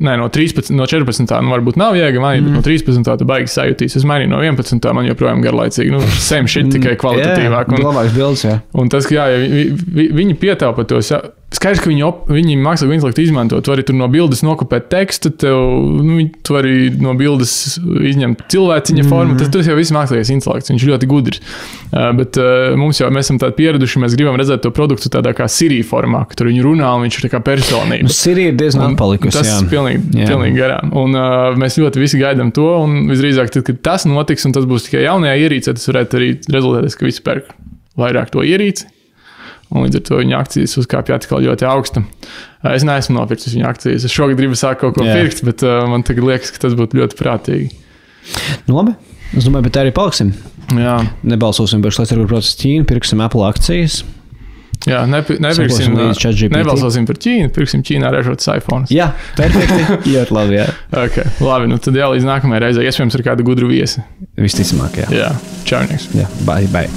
Speaker 1: no 14. Varbūt nav jēga mainīt, bet no 13. tu baigi sajūtīs. Es mainīju no 11. man joprojām garlaicīgi. Same shit, tikai kvalitatīvāk.
Speaker 2: Labāks bildes, jā.
Speaker 1: Un tas, ka viņi pietaupa tos, skaidrs, ka viņi mākslīgo intelektu izmanto. Tu vari tur no bildes nokopēt tekstu, tu vari no bildes izņemt cilvēciņa formu. Tas jau viss mākslīgais intelekts, viņš ir ļoti gudrs. Bet mēs esam tādi pieraduši, mēs gribam redzēt to produktu tādā kā Siri formā, ka tur viņi runā un viņš ir tā kā personība.
Speaker 2: Siri ir diezgan atpalikusi,
Speaker 1: jā. Tas pilnīgi garām. Un mēs ļoti visi gaidām to, un visdrīzāk, tad, kad tas notiks, un tas būs tikai jaunajā ierīcē, tas varētu arī rezultēties, ka visi pērk vairāk to ierīci. Un līdz ar to viņa akcijas uzkāpja atkal ļoti augsta. Es neesmu nopircis viņa akcijas. Es šogad gribu sākt kaut ko pirkt, bet man tagad liekas, ka tas būtu ļoti prātīgi.
Speaker 2: Labi. Es domāju, bet tā arī paliksim.
Speaker 1: Jā.
Speaker 2: Nebalsosim par šlēsargu procesu Ķīnu, pirksim Apple akcijas.
Speaker 1: Jā, nebalsosim par Ķīnu, pirksim Ķīnā ražotas iPhones.
Speaker 2: Jā, perfekti. Ļoti labi, jā.
Speaker 1: Okay, labi, tad līdz nākamajai reizei. Iespējams, ar kādu gudru viesi.
Speaker 2: Visticamāk, jā.
Speaker 1: Jā, čaunieks.
Speaker 2: Jā, bye.